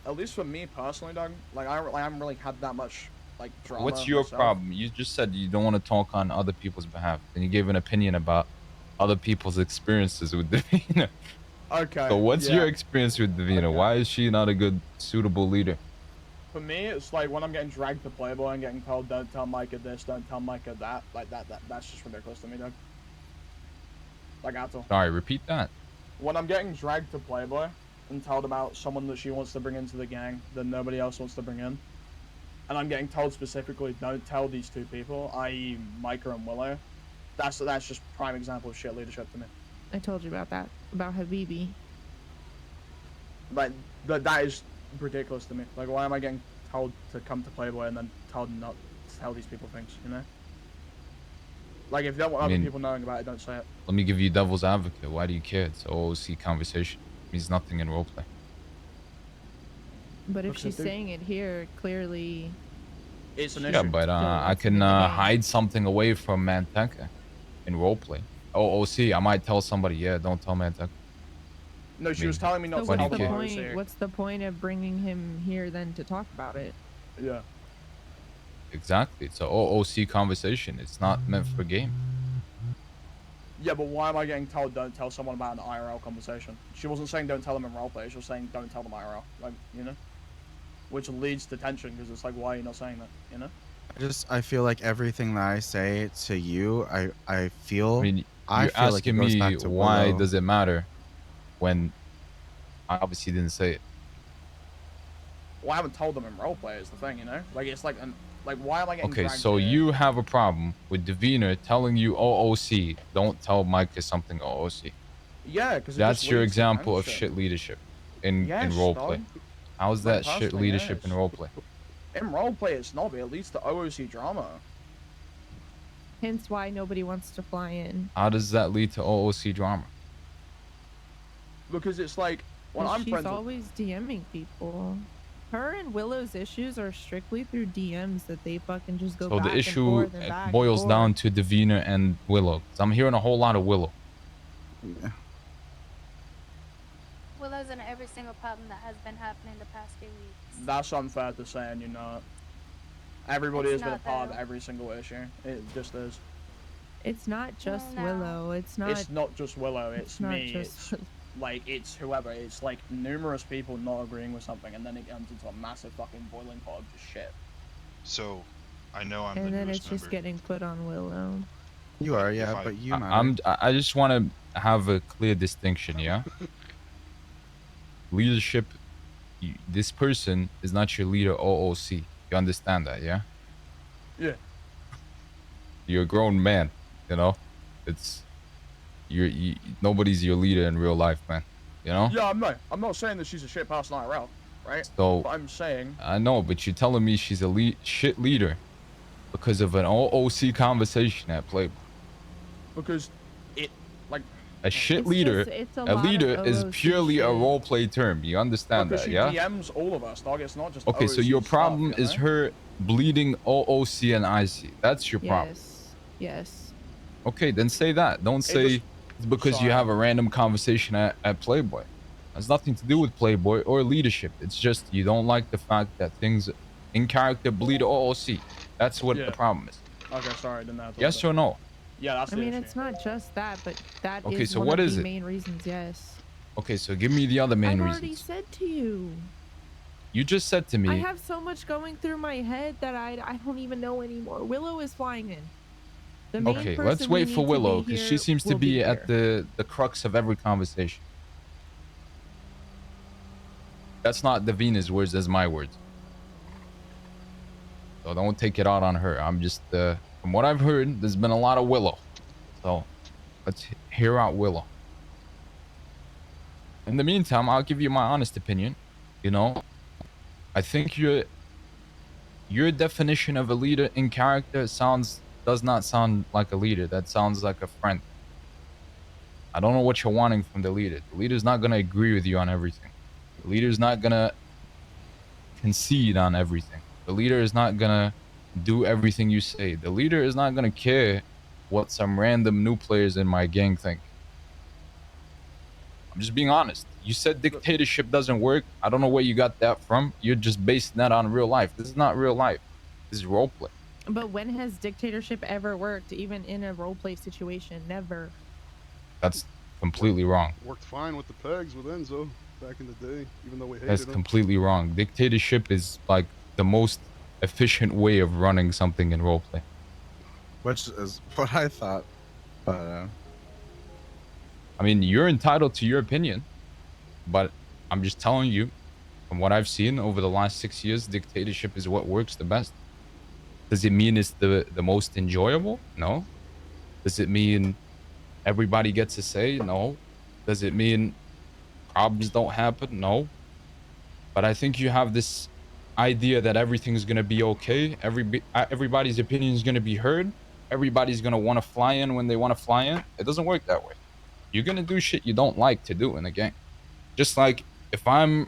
At least for me personally, Doug, like, I haven't really had that much, like, drama. What's your myself. problem? You just said you don't want to talk on other people's behalf, and you gave an opinion about other people's experiences with Davina. Okay. So what's yeah. your experience with Davina? Okay. Why is she not a good, suitable leader? For me, it's like when I'm getting dragged to Playboy and getting told, don't tell Micah this, don't tell Micah that. Like, that's just ridiculous to me, Doug. Like, at all. Sorry, repeat that. When I'm getting dragged to Playboy and told about someone that she wants to bring into the gang that nobody else wants to bring in, and I'm getting told specifically, don't tell these two people, i.e. Micah and Willow, that's just prime example of shit leadership to me. I told you about that, about Habibi. Like, that is ridiculous to me. Like, why am I getting told to come to Playboy and then told not to tell these people things, you know? Like, if you don't want I other mean- people knowing about it, don't say it. Let me give you devil's advocate. Why do you care? It's OOC conversation. It means nothing in roleplay. But if Because she's they- saying it here, clearly It's an Yeah, issue. but I it's can in the game. hide something away from Manteca in roleplay. OOC, I might tell somebody, yeah, don't tell Manteca. No, she mean, was telling me not So to why do tell you them care? I was here. what's the point of bringing him here then to talk about it? Yeah. Exactly. It's a OOC conversation. It's not meant for game. Yeah, but why am I getting told don't tell someone about an IRL conversation? She wasn't saying don't tell them in roleplay. She was saying don't tell them IRL. Like, you know? Which leads to tension because it's like, why are you not saying that? You know? I feel like everything that I say to you, I feel I mean, I you're feel like it asking goes me back to why Willow. does it matter when I obviously didn't say it. Well, I haven't told them in roleplay is the thing, you know? Like, it's like, like, why am I getting Okay, dragged so here? you have a problem with Davina telling you OOC, don't tell Micah something OOC. Yeah, because That's your example of shit leadership in Yes, roleplay. dog. How's Mate, that shit personally, leadership in yes. roleplay? In roleplay, it's not, but it leads to OOC drama. Hence why nobody wants to fly in. How does that lead to OOC drama? Because it's like, when 'Cause I'm she's friends with... always DMing people. Her and Willow's issues are strictly through DMs that they fucking just go So back the and issue forth and back and boils down forth. to Davina and Willow. 'Cause I'm hearing a whole lot of Willow. Yeah. Willow's in every single problem that has been happening the past few weeks. That's unfair to say, and you're not. Everybody It's has been a not, part of though. every single issue. It just is. It's not just no. Willow. It's not. It's not just Willow, it's not me, just. it's like, it's whoever. It's like numerous people not agreeing with something, and then it comes into a massive fucking boiling pot of just shit. So, I know I'm And the then newest it's just member. getting put on Willow. You are, If yeah, I- but you matter. I just want to have a clear distinction, yeah? Leadership, this person is not your leader OOC. You understand that, yeah? Yeah. You're a grown man, you know? It's nobody's your leader in real life, man. You know? Yeah, I'm not saying that she's a shit person IRL, right? So But I'm saying... I know, but you're telling me she's a shit leader because of an OOC conversation at Playboy. Because it, like... A shit It's leader, just- it's a a lot of leader is OOC purely a shit. roleplay term. You understand Because that, she yeah? DMs all of us, dog. It's not just Okay, so OOC your stuff, problem you is know? her bleeding OOC and IC. That's your problem. Yes. Yes. Okay, then say that. Don't say just- it's because you Sorry. have a random conversation at Playboy. It has nothing to do with Playboy or leadership. It's just you don't like the fact that things in character bleed OOC. That's what Yeah. the problem is. Okay, sorry, I didn't have to. Yes or no? Yeah, that's I the mean, issue. it's not just that, but that is Okay, so one what of is the it? main reasons. Yes. Okay, so give me the other main I've already reasons. said to you. You just said to I me, have so much going through my head that I don't even know anymore. Willow is flying in. The main okay, person let's we wait need for to be Willow because she here seems to will be here. at the crux of every conversation. That's not Davina's words, that's my words. So don't take it out on her. I'm just, from what I've heard, there's been a lot of Willow. So let's hear out Willow. In the meantime, I'll give you my honest opinion. You know, I think your definition of a leader in character does not sound like a leader. That sounds like a friend. I don't know what you're wanting from the leader. The leader's not going to agree with you on everything. The leader's not going to concede on everything. The leader is not going to do everything you say. The leader is not going to care what some random new players in my gang think. I'm just being honest. You said dictatorship doesn't work. I don't know where you got that from. You're just basing that on real life. This is not real life. This is roleplay. But when has dictatorship ever worked, even in a roleplay situation? Never. That's completely wrong. Worked fine with the pegs with Enzo back in the day, even though we hated That's him. completely wrong. Dictatorship is like the most efficient way of running something in roleplay. Which is what I thought. But I mean, you're entitled to your opinion, but I'm just telling you, from what I've seen over the last 6 years, dictatorship is what works the best. Does it mean it's the most enjoyable? No. Does it mean everybody gets a say? No. Does it mean problems don't happen? No. But I think you have this idea that everything's going to be okay. Everybody's opinion is going to be heard. everybody's gonna want to fly in when they want to fly in. It doesn't work that way. You're gonna do shit you don't like to do in a gang. Just like if I'm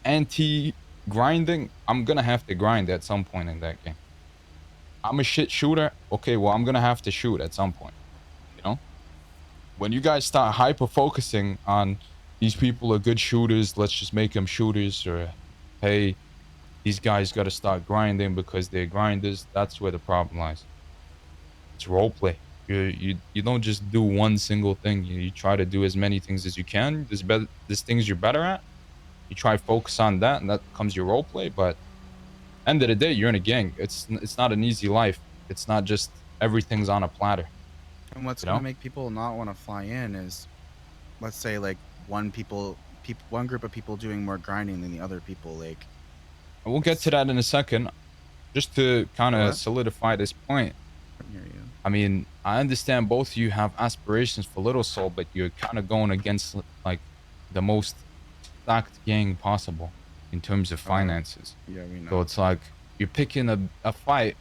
anti-grinding, I'm gonna have to grind at some point in that game. I'm a shit shooter. Okay, well, I'm gonna have to shoot at some point. You know? When you guys start hyper-focusing on these people are good shooters, let's just make them shooters, or hey, these guys got to start grinding because they're grinders, that's where the problem lies. It's roleplay. You don't just do one single thing. You try to do as many things as you can. There's things you're better at. You try to focus on that, and that becomes your roleplay. But end of the day, you're in a gang. It's not an easy life. It's not just everything's on a platter. And what's going to make people not want to fly in is, let's say, like one group of people doing more grinding than the other people. Like, and we'll get to that in a second. Just to kind of solidify this point. I mean, I understand both of you have aspirations for Little Soul, but you're kind of going against like the most stacked gang possible in terms of finances. Yeah, we know. So it's like you're picking a fight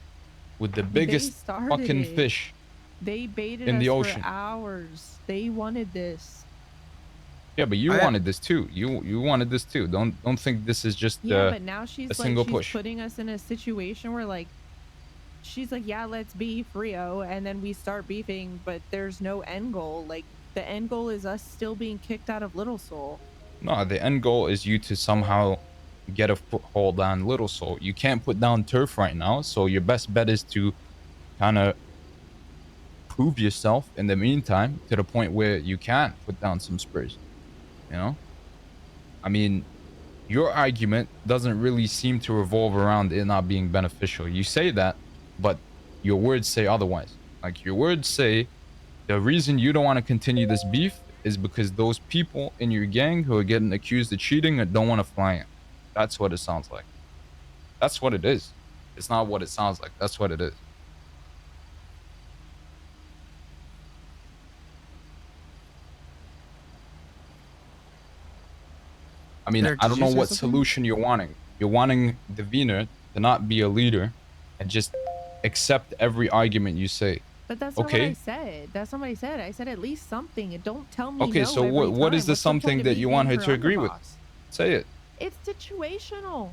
with the biggest fucking fish. They baited in us the ocean for hours. They wanted this. Yeah, but you wanted this too. You wanted this too. Don't think this is just but now she's a single she's push. putting us in a situation where like she's like, yeah, let's beef Rio, and then we start beefing, but there's no end goal. Like the end goal is us still being kicked out of Little Soul. No, the end goal is you to somehow get a foothold on Little Soul. You can't put down turf right now, so your best bet is to kind of prove yourself in the meantime to the point where you can put down some spurs. You know? I mean, your argument doesn't really seem to revolve around it not being beneficial. You say that, but your words say otherwise. Like, your words say the reason you don't want to continue this beef is because those people in your gang who are getting accused of cheating don't want to fly in. That's what it sounds like. That's what it is. It's not what it sounds like. That's what it is. I mean, I don't know what solution you're wanting. You're wanting the Wiener to not be a leader and just accept every argument you say. But that's not what I said. That's not what I said. I said at least something. And don't tell me Okay, no so every what is time. the What's something point that of you me want her being to agree with? Underboss? Say it. It's situational.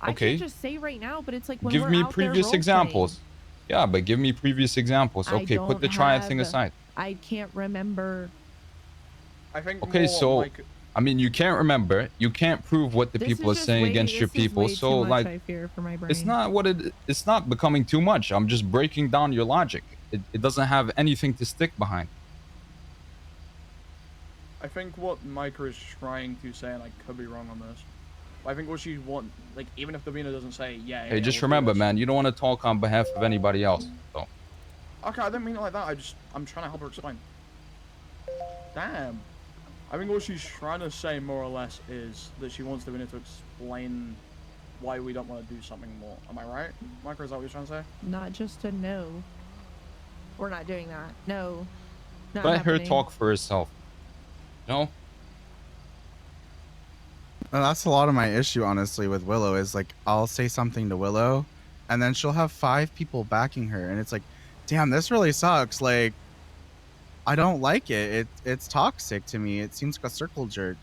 I Okay. can't just say right now, but it's like when Give we're me out there previous role-playing. examples. Yeah, but give me previous examples. I Okay, put the don't triad thing have- aside. I can't remember. I think Okay, more so like I mean, you can't remember. You can't prove what the This people are is just saying way- against your this is people. way So too much, like, I fear for my it's brain. not what it. It's not becoming too much. I'm just breaking down your logic. It doesn't have anything to stick behind. I think what Micah is trying to say, and I could be wrong on this, but I think what she want, like, even if Davina doesn't say, yeah. Hey, just we'll do remember, this. man, you don't want to talk on behalf of anybody else. So Okay, I didn't mean it like that. I'm trying to help her explain. Damn. I think what she's trying to say, more or less, is that she wants Davina to explain why we don't want to do something more. Am I right? Micah, is that what you're trying to say? Not just a no. We're not doing that. No. Not let her happening. talk for herself. No. And that's a lot of my issue, honestly, with Willow is like I'll say something to Willow, and then she'll have 5 people backing her, and it's like, damn, this really sucks. Like, I don't like it. It's toxic to me. It seems like a circle jerk.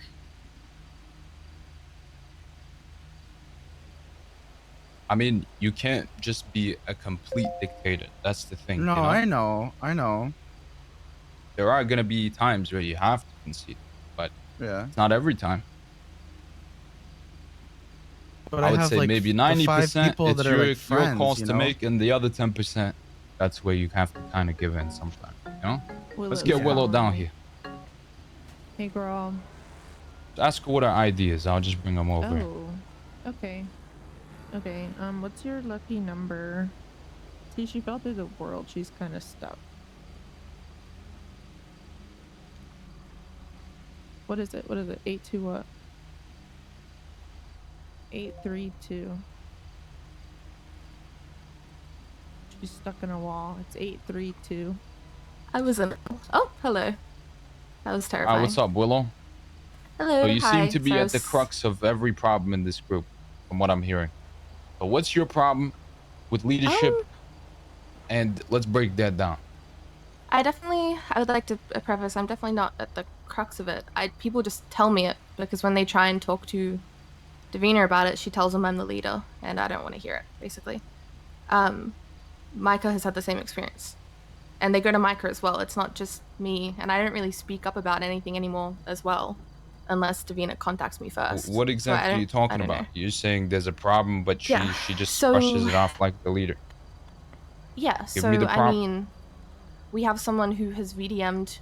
I mean, you can't just be a complete dictator. That's the thing. No, you know? I know. There are gonna be times where you have to concede, but Yeah. it's not every time. But I would have, say like, maybe the 90%. 5 people It's that are, your like, friends, calls you to know? make, and the other 10%. That's where you have to kind of give in sometimes. You know. Let's Willow's get Willow gone. down here. Hey, girl. Ask her what her ID is. I'll just bring them over. Oh. Okay. Okay. What's your lucky number? See, she fell through the world. She's kind of stuck. What is it? What is it? 82 what? 832. She's stuck in a wall. It's 832. I was in. Oh, hello. That was terrifying. What's up, Willow? Hello. So you hi. seem to be So I at the was- crux of every problem in this group, from what I'm hearing. So what's your problem with leadership? And let's break that down. I would like to preface, I'm definitely not at the crux of it. People just tell me it because when they try and talk to Davina about it, she tells them I'm the leader, and I don't want to hear it, basically. Micah has had the same experience. And they go to Micah as well. It's not just me, and I don't really speak up about anything anymore as well, unless Davina contacts me first. What exactly are you talking about? You're saying there's a problem, but she just brushes it off like the leader. Yeah, Give me the I problem. mean, we have someone who has VDM'd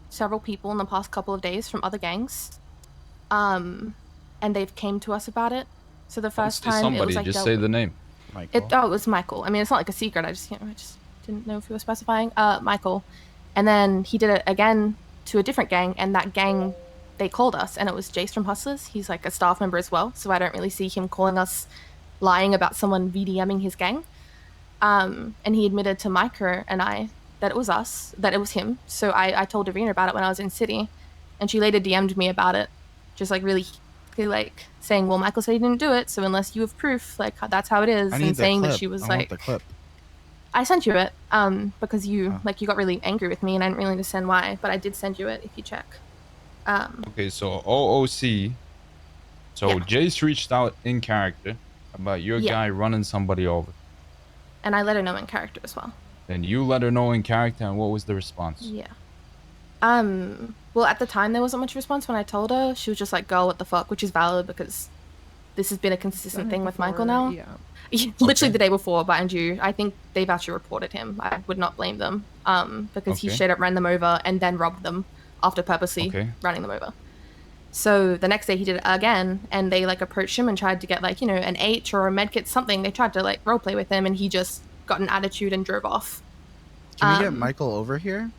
several people in the past couple of days from other gangs. And they've came to us about it. So the first time somebody, it was like just say the name. Michael. It was Michael. I mean, it's not like a secret. I just didn't know if you were specifying. Michael. And then he did it again to a different gang, and that gang, they called us, and it was Jace from Hustlers. He's like a staff member as well, so I don't really see him calling us lying about someone VDMing his gang. And he admitted to Micah and I that it was us, that it was him. So I told Davina about it when I was in city, and she later DM'd me about it, just like really like saying, well, Michael said he didn't do it, so unless you have proof, like that's how it is. And saying that she was like, the clip. I sent you it because you you got really angry with me, and I didn't really understand why, but I did send you it if you check. Okay, so OOC. So Yeah. Jace reached out in character about your Yeah. guy running somebody over. And I let her know in character as well. Then you let her know in character, and what was the response? Yeah. Well, at the time there wasn't much response when I told her. She was just like, girl, what the fuck, which is valid because this has been a consistent thing with Michael now. Yeah. Literally the day before, mind you, I think they've actually reported him. I would not blame them because he straight up ran them over and then robbed them after purposely running them over. So the next day he did it again, and they like approached him and tried to get like, an H or a medkit, something. They tried to like roleplay with him, and he just got an attitude and drove off. Can we get Michael over here?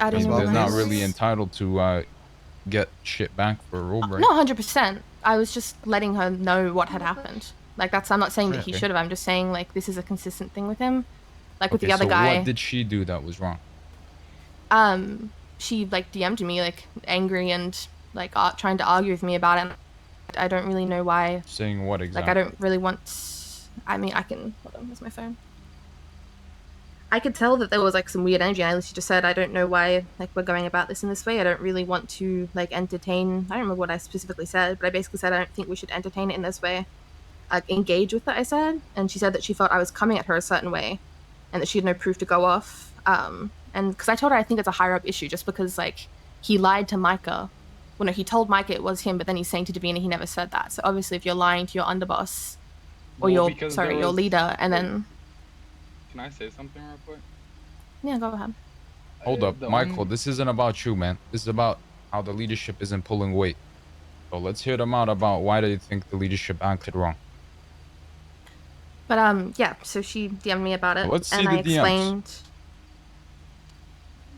I don't know. They're not really entitled to get shit back for a rule break. No, 100%. I was just letting her know what had happened. Like I'm not saying that he should have. I'm just saying like this is a consistent thing with him. Like with the other guy. What did she do that was wrong? She like DM'd me like angry and like trying to argue with me about it. I don't really know why. Saying what exactly? Like I don't really want. I mean, I can. Hold on, where's my phone? I could tell that there was like some weird energy. And I literally just said, I don't know why like we're going about this in this way. I don't really want to like entertain. I don't remember what I specifically said, but I basically said I don't think we should entertain it in this way. Engage with it, I said, and she said that she felt I was coming at her a certain way, and that she had no proof to go off. And because I told her I think it's a higher up issue, just because like he lied to Micah. Well, no, he told Micah it was him, but then he's saying to Davina he never said that. So obviously, if you're lying to your underboss or your leader, and then. Can I say something real quick? Yeah, go ahead. Hold up, Michael. This isn't about you, man. This is about how the leadership isn't pulling weight. So let's hear them out about why they think the leadership acted wrong. But yeah, so she DM'd me about it, and I explained.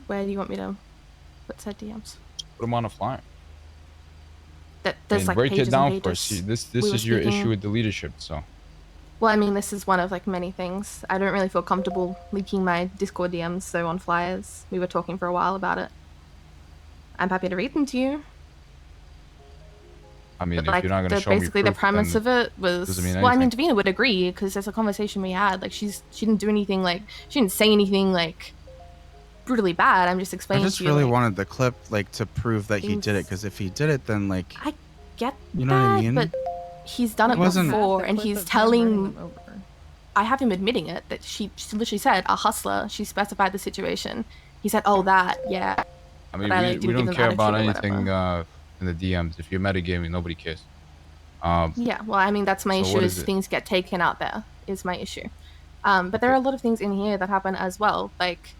Where do you want me to put said DMs? Put them on a flyer. There's like break pages it down and pages. for us. This is your issue with the leadership, so. Well, I mean, this is one of like many things. I don't really feel comfortable leaking my Discord DMs, so on flyers. We were talking for a while about it. I'm happy to read them to you. I mean, but, if you're not going to show me basically proof, the premise of it was, well, I mean, Davina would agree because there's a conversation we had. Like, she didn't do anything like, she didn't say anything like brutally bad. I'm just explaining. I just to you, really like, wanted the clip like to prove that he did it, because if he did it, then like I get you know that, what I mean? But he's done it before, and he's telling. I have him admitting it that she literally said a hustler. She specified the situation. He said, "Oh, that, yeah." I mean, we don't care about anything in the DMs. If you're metagaming, nobody cares. Yeah, well, I mean, that's my issue. Is things get taken out there is my issue. But there are a lot of things in here that happen as well. Like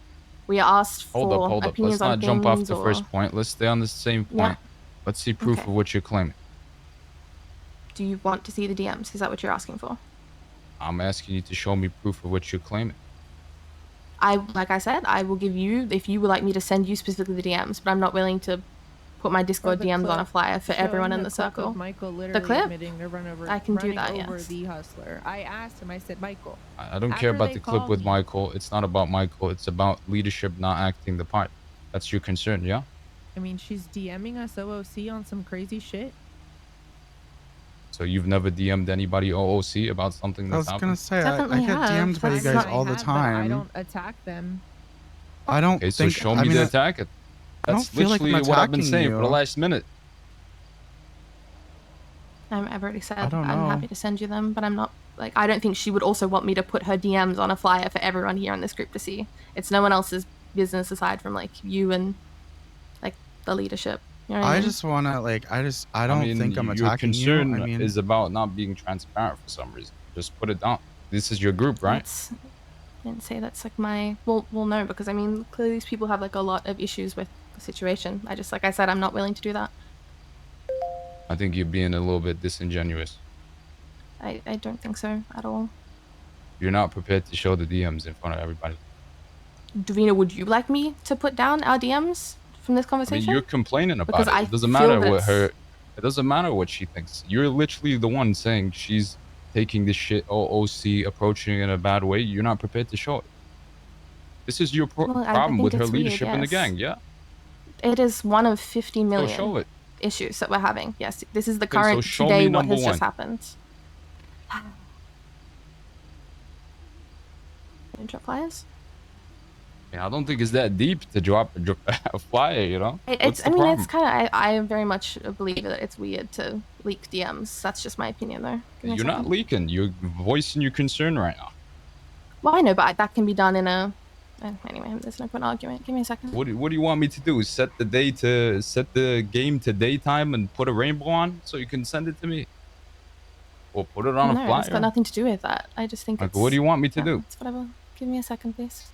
we are asked for Hold up. opinions Let's not jump off the or... first point. Let's stay on the same point. Yeah. Let's see proof of what you're claiming. Do you want to see the DMs? Is that what you're asking for? I'm asking you to show me proof of what you're claiming. Like I said, I will give you, if you would like me to send you specifically the DMs, but I'm not willing to put my Discord DMs on a flyer for everyone in the circle. Michael literally the clip? admitting to I can do that, over yes. the hustler. I asked him, I said, Michael. I don't care about the clip with Michael. It's not about Michael. It's about leadership not acting the part. That's your concern, yeah? I mean, she's DMing us OOC on some crazy shit. So you've never DM'd anybody OOC about something I that's was gonna happened? say I Definitely get have. DM'd by you That's guys not- all the have, but I time. don't attack them. I don't Okay, so think. show I me mean, the attack. I don't That's feel like I'm literally what I've been attacking saying for the you. last minute. I've already said I don't I'm know. happy to send you them, but I'm not like I don't think she would also want me to put her DMs on a flyer for everyone here in this group to see. It's no one else's business aside from like you and like the leadership. You know what I I mean? just wanna like. I I don't mean, think I'm your attacking you. I concern mean, is about not being transparent for some reason. Just put it down. This is your group, right? That's I didn't say that's like my well no, because I mean clearly these people have like a lot of issues with the situation. I just like I said, I'm not willing to do that. I think you're being a little bit disingenuous. I don't think so at all. You're not prepared to show the DMs in front of everybody. Davina, would you like me to put down our DMs from this I mean, conversation? you're complaining about Because it. I It doesn't feel matter that what it's- her. It doesn't matter what she thinks. You're literally the one saying she's taking this shit OOC, approaching it in a bad way. You're not prepared to show it. This is your Well, I problem think with her it's weird, leadership in the yes. gang, yeah? It is one of 50 So million show it. issues that we're having. Yes, this is the Okay, so current show today. me What number has one. just happened? Drop flyers. Yeah, I don't think it's that deep to drop a flyer, you know? What's I the mean, problem? it's kind of. I very much believe that it's weird to leak DMs. That's just my opinion, though. Give me a You're not second. leaking. You're voicing your concern right now. Well, I know, but that can be done in a. Anyway, there's no point argument. Give me a second. What do you want me to do? Set the game to daytime and put a rainbow on so you can send it to me? Or put it on a No, flyer? it's got nothing to do with that. I just think Like, it's. what do you want me to do? It's whatever. Give me a second, please.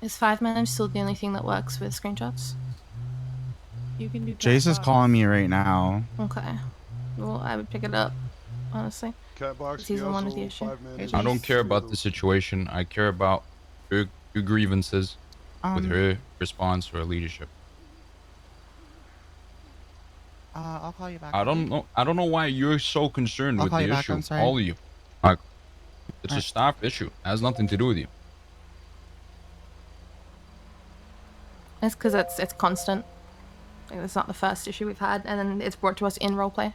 Is 5 manage still the only thing that works with screenshots? You can do. Jace is calling me right now. Okay. Well, I would pick it up, honestly. Catbox, He's the one with the also issue. 5 man. I don't care about the situation. I care about her grievances with her response or leadership. I'll call you back. I don't know why you're so concerned I'll with call the you back, issue. I'm sorry. All of you. Like, it's a Alright. staff issue. It has nothing to do with you. It's because it's constant. Like, it's not the first issue we've had, and then it's brought to us in roleplay.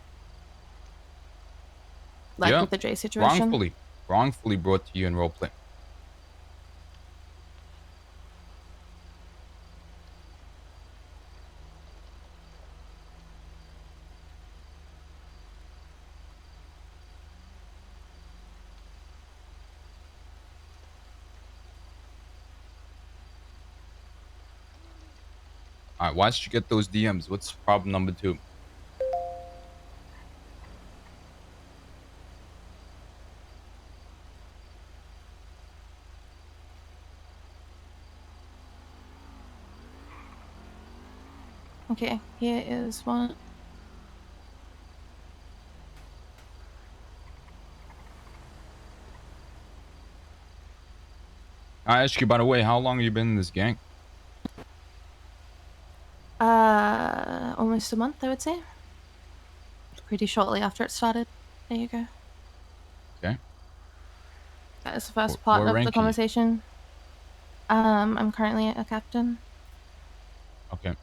Like Yeah, with the J situation. wrongfully brought to you in roleplay. All right, why did you get those DMs? What's problem number 2? Okay, here is one. I ask you, by the way, how long have you been in this gang? Almost a month, I would say. Pretty shortly after it started. There you go. Okay. That is the first What part of rank are the you? conversation. I'm currently a captain. Okay.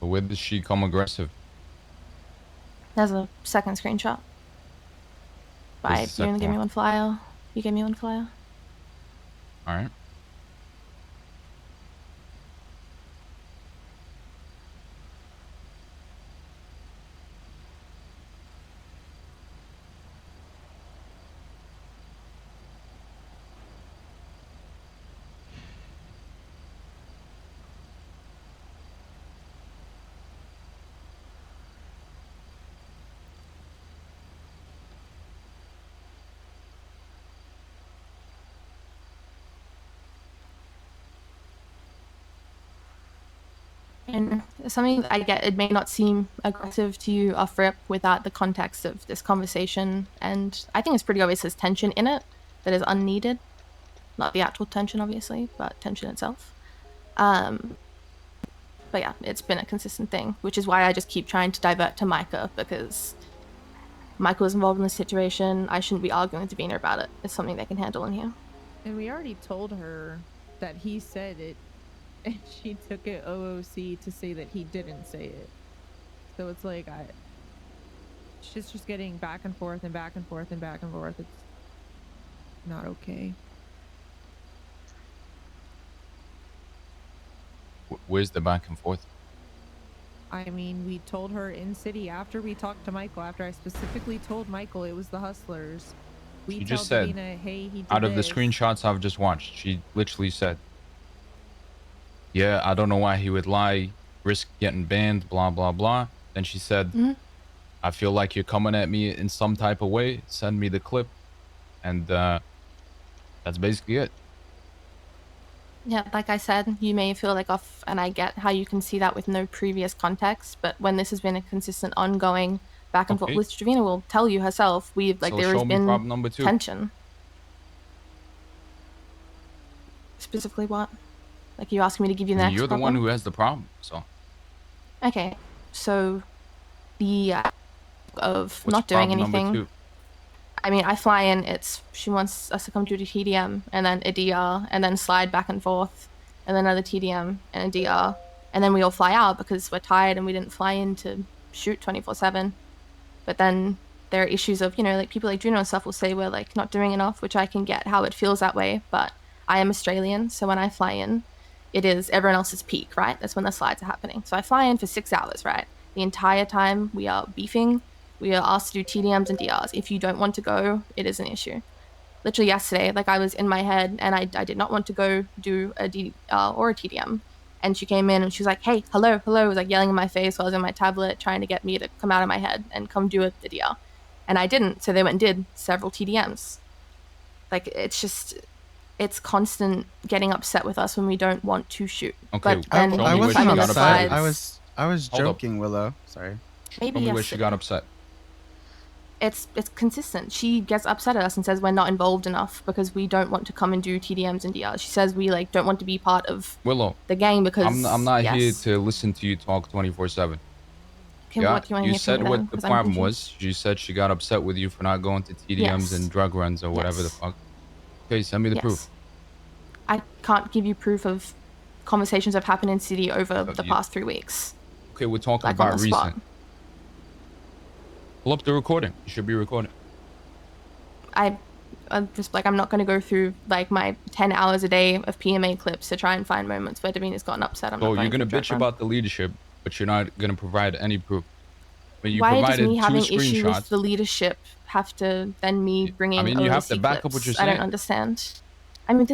But where did she come aggressive? There's a second screenshot. Bye. the You only second gave me one? one flyer. You gave me one flyer. All right. And something that I get, it may not seem aggressive to you off rip without the context of this conversation, and I think it's pretty obvious there's tension in it that is unneeded. Not the actual tension, obviously, but tension itself. But yeah, it's been a consistent thing, which is why I just keep trying to divert to Micah, because Michael is involved in the situation. I shouldn't be arguing with Davina about it. It's something they can handle in here. And we already told her that he said it, and she took it OOC to say that he didn't say it. So it's like she's just getting back and forth and back and forth and back and forth. It's not okay. Where's the back and forth? I mean, we told her in city after we talked to Michael, after I specifically told Michael it was the hustlers. We She tell just said, Davina, hey, he did out of this. the screenshots I've just watched, she literally said, yeah, I don't know why he would lie, risk getting banned, blah, blah, blah. Then she said, I feel like you're coming at me in some type of way. Send me the clip. And that's basically it. Yeah, like I said, you may feel like off, and I get how you can see that with no previous context, but when this has been a consistent, ongoing back and forth, which Davina will tell you herself, there has been problem number 2. tension. Specifically what? Like, you asking me to give you the next You're the problem? one who has the problem, so. Okay, so the of What's not doing problem number anything. 2? I mean, I fly in, she wants us to come do the TDM, and then a DR, and then slide back and forth, and then another TDM, and a DR, and then we all fly out because we're tired and we didn't fly in to shoot 24/7. But then there are issues of, like people like Juno and stuff will say we're like not doing enough, which I can get how it feels that way, but I am Australian, so when I fly in, it is everyone else's peak, right? That's when the slides are happening. So I fly in for 6 hours, right? The entire time we are beefing, we are asked to do TDMs and DRs. If you don't want to go, it is an issue. Literally yesterday, like I was in my head and I did not want to go do a DR or a TDM. And she came in and she was like, hey, hello, was like yelling in my face while I was in my tablet trying to get me to come out of my head and come do a DR. And I didn't, so they went and did several TDMs. Like, it's constant getting upset with us when we don't want to shoot. Okay, but then I wasn't got upset. upset. I was Hold up. joking, Willow. Sorry. Maybe Tell me where yesterday. she got upset. It's consistent. She gets upset at us and says we're not involved enough because we don't want to come and do TDMs and DRs. She says we don't want to be part of Willow, the gang because I'm not here yes. to listen to you talk 24/7. Okay, Yeah, what do you want to you hear said from me what then? the 'Cause I'm problem confused. was. You said she got upset with you for not going to TDMs Yes. and drug runs or whatever the Yes. fuck. Okay, send me the proof. I can't give you proof of conversations that have happened in city over the you- past 3 weeks. Okay, we're talking Like on about the spot. recent. Pull up the recording. You should be recording. I'm just like, I'm not going to go through like my 10 hours a day of PMA clips to try and find moments where Davina's gotten upset. I'm So not you're going gonna to bitch about the leadership, but you're not gonna provide any proof. When you Why does provided me 2 having issue with screenshots, the leadership have to then me bringing I mean, you have to OOC back up clips? what you're I don't saying. understand. I mean,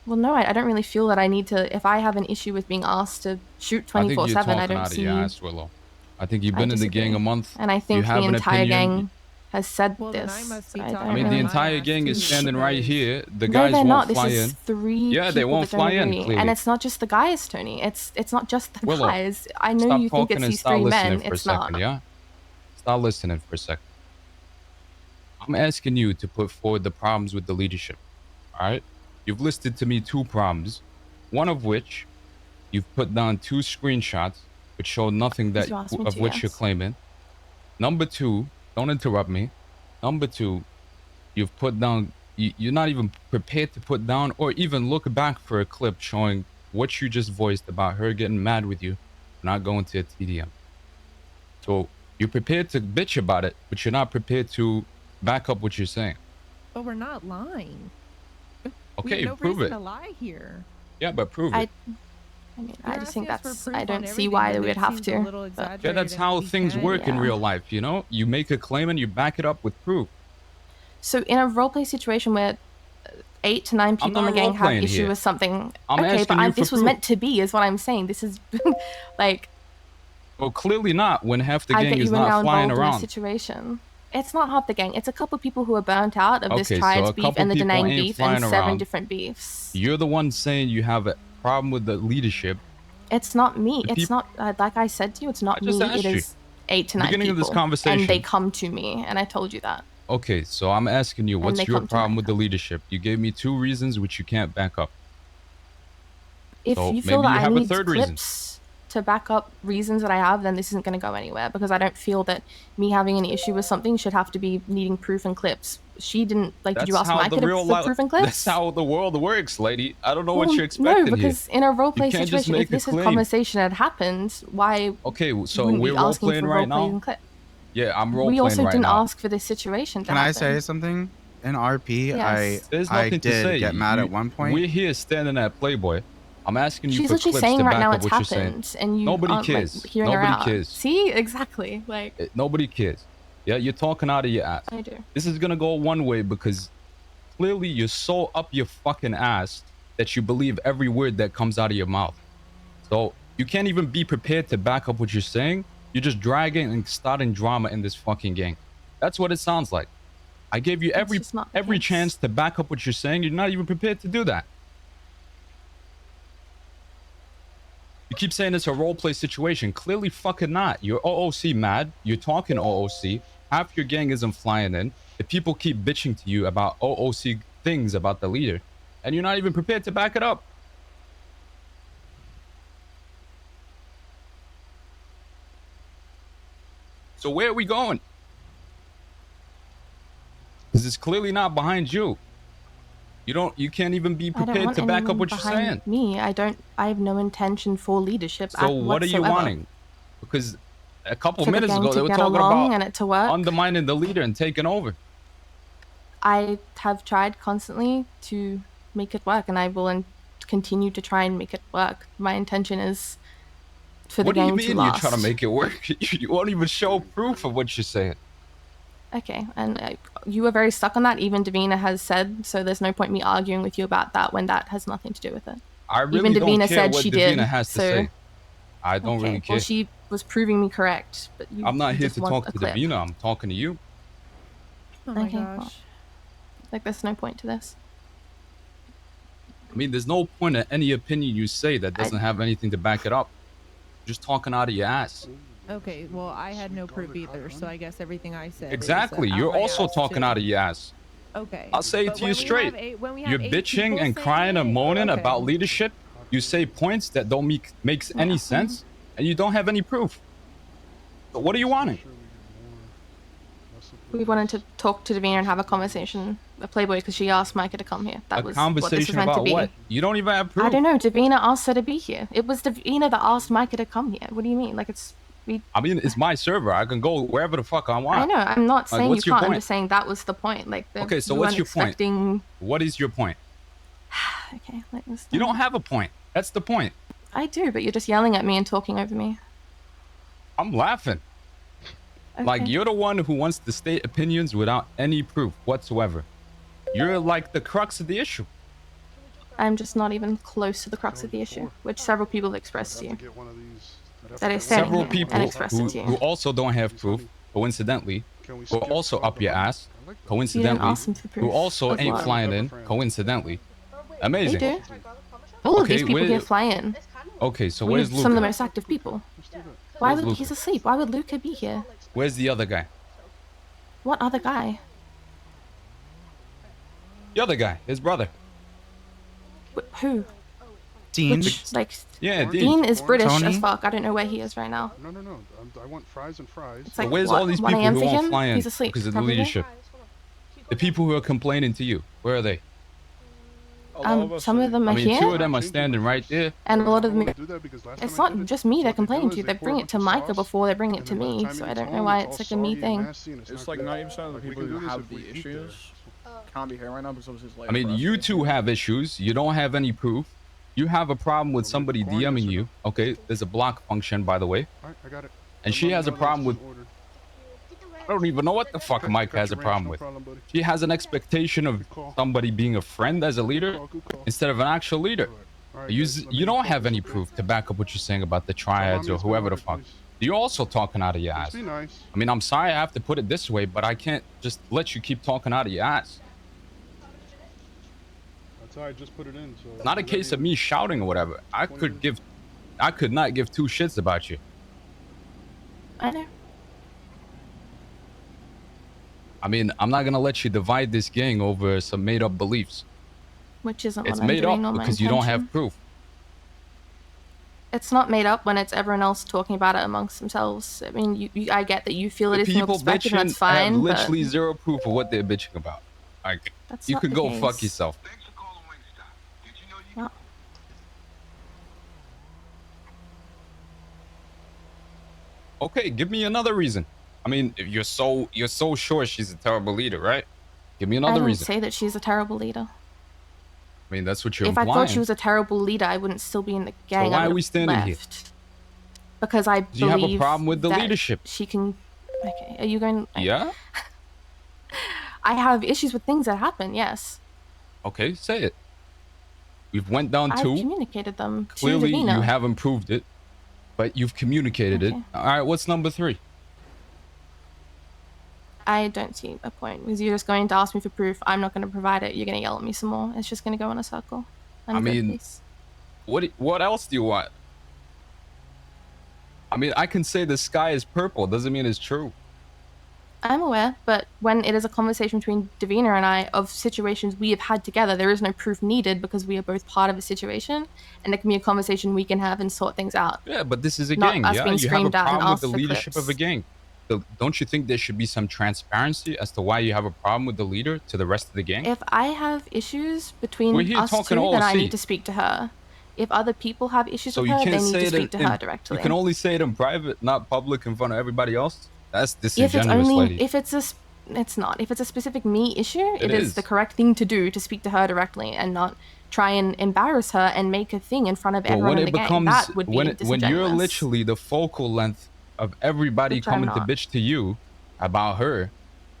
well, no, I don't really feel that I need to. If I have an issue with being asked to shoot I think you're 24/7, talking I don't out of see. your ass, Willow. I think you've I been in the gang disagree. a month. And I You think have the an entire opinion. gang has said Well, this. then I must be I talking don't I mean, the really- entire gang is standing right here. The guys no, they're won't not. fly This in. is 3 Yeah, people they won't that don't fly in, agree. clearly. And it's not just the guys, Tony. It's not just the Willow, guys. I know stop you think talking it's and these start 3 listening men. for a It's second, not. yeah? Start listening for a second. I'm asking you to put forward the problems with the leadership, all right? You've listed to me 2 problems, one of which you've put down 2 screenshots which show nothing Because you asked me of to, which you're yes. claiming. Number 2, don't interrupt me. Number 2, you've put down, you're not even prepared to put down or even look back for a clip showing what you just voiced about her getting mad with you for not going to a TDM. So you're prepared to bitch about it, but you're not prepared to back up what you're saying. But we're not lying. We Okay, have no prove reason it. to lie here. Yeah, but prove it. I mean, You're I just think asking us that's. for I proof don't on see everything, why but we would it have seems to. a little but- exaggerated. Yeah, that's and how we things can- work in Yeah. real life, you know? You make a claim and you back it up with proof. So in a roleplay situation where 8 to 9 people in the not gang have role-playing issue here. with something, I'm okay, asking but you for this was proof. meant to be, is what I'm saying. This is like Well, clearly not when half the I gang get is you are now not flying involved in a around. situation. It's not half the gang. It's a couple people who are burnt out of this Okay, so Triads a beef couple and the people Denang ain't beef and flying 7 around. different beefs. You're the one saying you have a problem with the leadership. It's not me. The It's not like I said to you. It's not I just me. asked It you. is 8 to 9 Beginning people. of this And they conversation. come to me, and I told you that. Okay, so I'm asking you, And what's they your come to problem my with the leadership? You gave me 2 reasons which you can't back up. If So you feel maybe that you I have a need third reason. clips to back up reasons that I have, then this isn't going to go anywhere because I don't feel that me having an issue with something should have to be needing proof and clips. She didn't like. Did you ask Micah for proof and clips? That's how the world works, lady. I don't know what Well, you're expecting no, because here. in a roleplay You can't just situation, if make a this claim. conversation had happened, why? Okay, so wouldn't we're be asking role-playing for right roleplays now? and clip? Yeah, I'm role We playing also right didn't now. ask for this situation to Can I happen. say something? In RP, Yes. There's I nothing to did say. get mad You- at one point. We're here standing at Playboy. I'm asking you She's for literally clips saying to right back now up it's what you're saying. happened, and you Nobody aren't cares. like hearing her Nobody out. cares. See, exactly. Like Nobody cares. Yeah, you're talking out of your ass. I do. This is gonna go one way because clearly you're so up your fucking ass that you believe every word that comes out of your mouth. So you can't even be prepared to back up what you're saying. You're just dragging and starting drama in this fucking gang. That's what it sounds like. I gave you every chance to back up what you're saying. You're not even prepared to do that. You keep saying it's a roleplay situation. Clearly fucking not. You're OOC mad. You're talking OOC. Half your gang isn't flying in. The people keep bitching to you about OOC things about the leader. And you're not even prepared to back it up. So where are we going? Because it's clearly not behind you. You can't even be I don't prepared want to back up anyone what you're behind saying. me. I have no intention for leadership. So what are you whatsoever. wanting? Because a couple For the minutes gang ago to they were get talking along about and it to work. undermining the leader and taking over. I have tried constantly to make it work, and I will continue to try and make it work. My intention is for the What do you gang mean to you're last. trying to make it work? You won't even show proof of what you're saying. Okay, and you were very stuck on that. Even Davina has said so. There's no point me arguing with you about that when that has nothing to do with it. I really Even don't Davina care said what she Davina did. has to so say. I don't okay, really care. well, she was proving me correct, but you. I'm not you here just to want talk a to clip. Davina. I'm talking to you. Oh my Okay, gosh. well, like there's no point to this. I mean, there's no point in any opinion you say that doesn't have anything to back it up. You're just talking out of your ass. Okay, well, I had no proof either, so I guess everything I said. Exactly. Is, You're my also ass, talking too. out of your ass. Okay. I'll say it but to you when we straight. have when we You're have 8 bitching people and saying crying and it, moaning okay. about leadership. You say points that don't makes any sense, and you don't have any proof. So what are you wanting? We wanted to talk to Davina and have a conversation, a Playboy, because she asked Micah to come here. That A was what this was conversation meant to about be. what? You don't even have proof. I don't know. Davina asked her to be here. It was Davina that asked Micah to come here. What do you mean? Like it's we. I mean, it's my server. I can go wherever the fuck I want. I know. I'm not Like, saying you what's your can't. I'm point? just saying that was the point. Like Okay, so we what's weren't your point? expecting... What is your point? Okay, like this. You don't have a point. That's the point. I do, but you're just yelling at me and talking over me. I'm laughing. Like, Okay. you're the one who wants to state opinions without any proof whatsoever. You're like the crux of the issue. I'm just not even close to the crux of the issue, which several people have expressed to you. That is Several standing here people and expressed it to you. who also don't have proof, coincidentally, who are also up your ass, coincidentally, ask them for who proof also of ain't what? flying in, coincidentally. They Amazing. do. All of Okay, these people where- here fly in. Okay, so We're where's some of the Luca? most active people. Why Where's would Luca? he's asleep? Why would Luca be here? Where's the other guy? What other guy? The other guy, his brother. Who? Dean. Which, like, Yeah, Dean is British Tony? as fuck. I don't know where he is right now. No. I want fries and fries. It's So like, where's what, all these 1 people a.m. who for won't him? fly in He's asleep. because of the Probably. leadership? The people who are complaining to you, where are they? lot of us some of them I are mean, here, two of them are standing right there. and a lot of them. wanna do that because last It's time I not did it, just me what they're they do complaining is to. They pour a bring it bunch to of Micah sauce, before they bring it and to then by the me, time so it I gets don't know home, why it's all it's like a me soggy and thing. nasty, and It's not like good. 90% of the Like, we people can who do this have if the we eat there. issues can't be here right now because obviously it's late. I mean, for us you to two have issues. You don't have any proof. You have a problem with Well, somebody corn, yes DMing or you. no? Okay, there's a block function, by the way. Alright, I got it. And Let she mommy has a know that problem it's with. in order. I don't even know what the fuck Mike has a your ranch, problem no with. problem, buddy. She has an expectation of Good call. somebody being a friend as a leader Good call. instead of an actual leader. Alright, You guys, let you me don't have focus, any okay? proof to back up what you're saying about the Tell triads mommy or it's been whoever the ordered, fuck. please. You're also talking out of your Just ass. be nice. I mean, I'm sorry I have to put it this way, but I can't just let you keep talking out of your ass. That's how I just put it in, so... It's not a is that case of you? me shouting or whatever. I could not give two shits about you. I know. I mean, I'm not gonna let you divide this gang over some made-up beliefs. Which isn't It's what I'm made doing up on my because you don't intention. have proof. It's not made up when it's everyone else talking about it amongst themselves. I mean, I get that you feel it The is from your people perspective, and bitching that's fine. have But literally zero proof of what they're bitching about. Like, that's you not could the go case. fuck yourself. Well, Okay, give me another reason. I mean, if you're so sure she's a terrible leader, right? Give me I another didn't reason. say that she's a terrible leader. I mean, that's what you're If I implying. thought she was a terrible leader, I wouldn't still be in the gang. So why I are would we have standing here? left. Because I Do you have a believe problem with the that leadership? she can. Okay, are you going? Yeah? I have issues with things that happen. Yes, Okay, say it. We've went down I've two. communicated them Clearly, to you Davina. haven't proved it, but you've communicated it. Okay. All right, what's number 3? I don't see a point because you're just going to ask me for proof. I'm not going to provide it. You're going to yell at me some more. It's just going to go in a circle. I mean, what else do you want? I mean, I can say the sky is purple. Doesn't mean it's true. I'm aware, but when it is a conversation between Davina and I of situations we have had together, there is no proof needed because we are both part of a situation, and it can be a conversation we can have and sort things out. Yeah, but this is a Not gang. us Yeah, being you have a screamed at and problem with asked the for leadership of a clips. gang. So don't you think there should be some transparency as to why you have a problem with the leader to the rest of the gang? If I have issues We're between here us talking two, all then I C. need to speak to her. If other people have issues So with you her, can't they need say to it speak to in, her directly. you can only say it in private, not public in front of everybody else. That's If it's disingenuous, only lady. if it's not. If it's a specific me issue, It it is is. the correct thing to do to speak to her directly and not try and embarrass her and make a thing in front of Well, everyone when in it the gang. becomes That would be when you're disingenuous. literally the focal length of everybody Which I'm coming to not. bitch to you about her,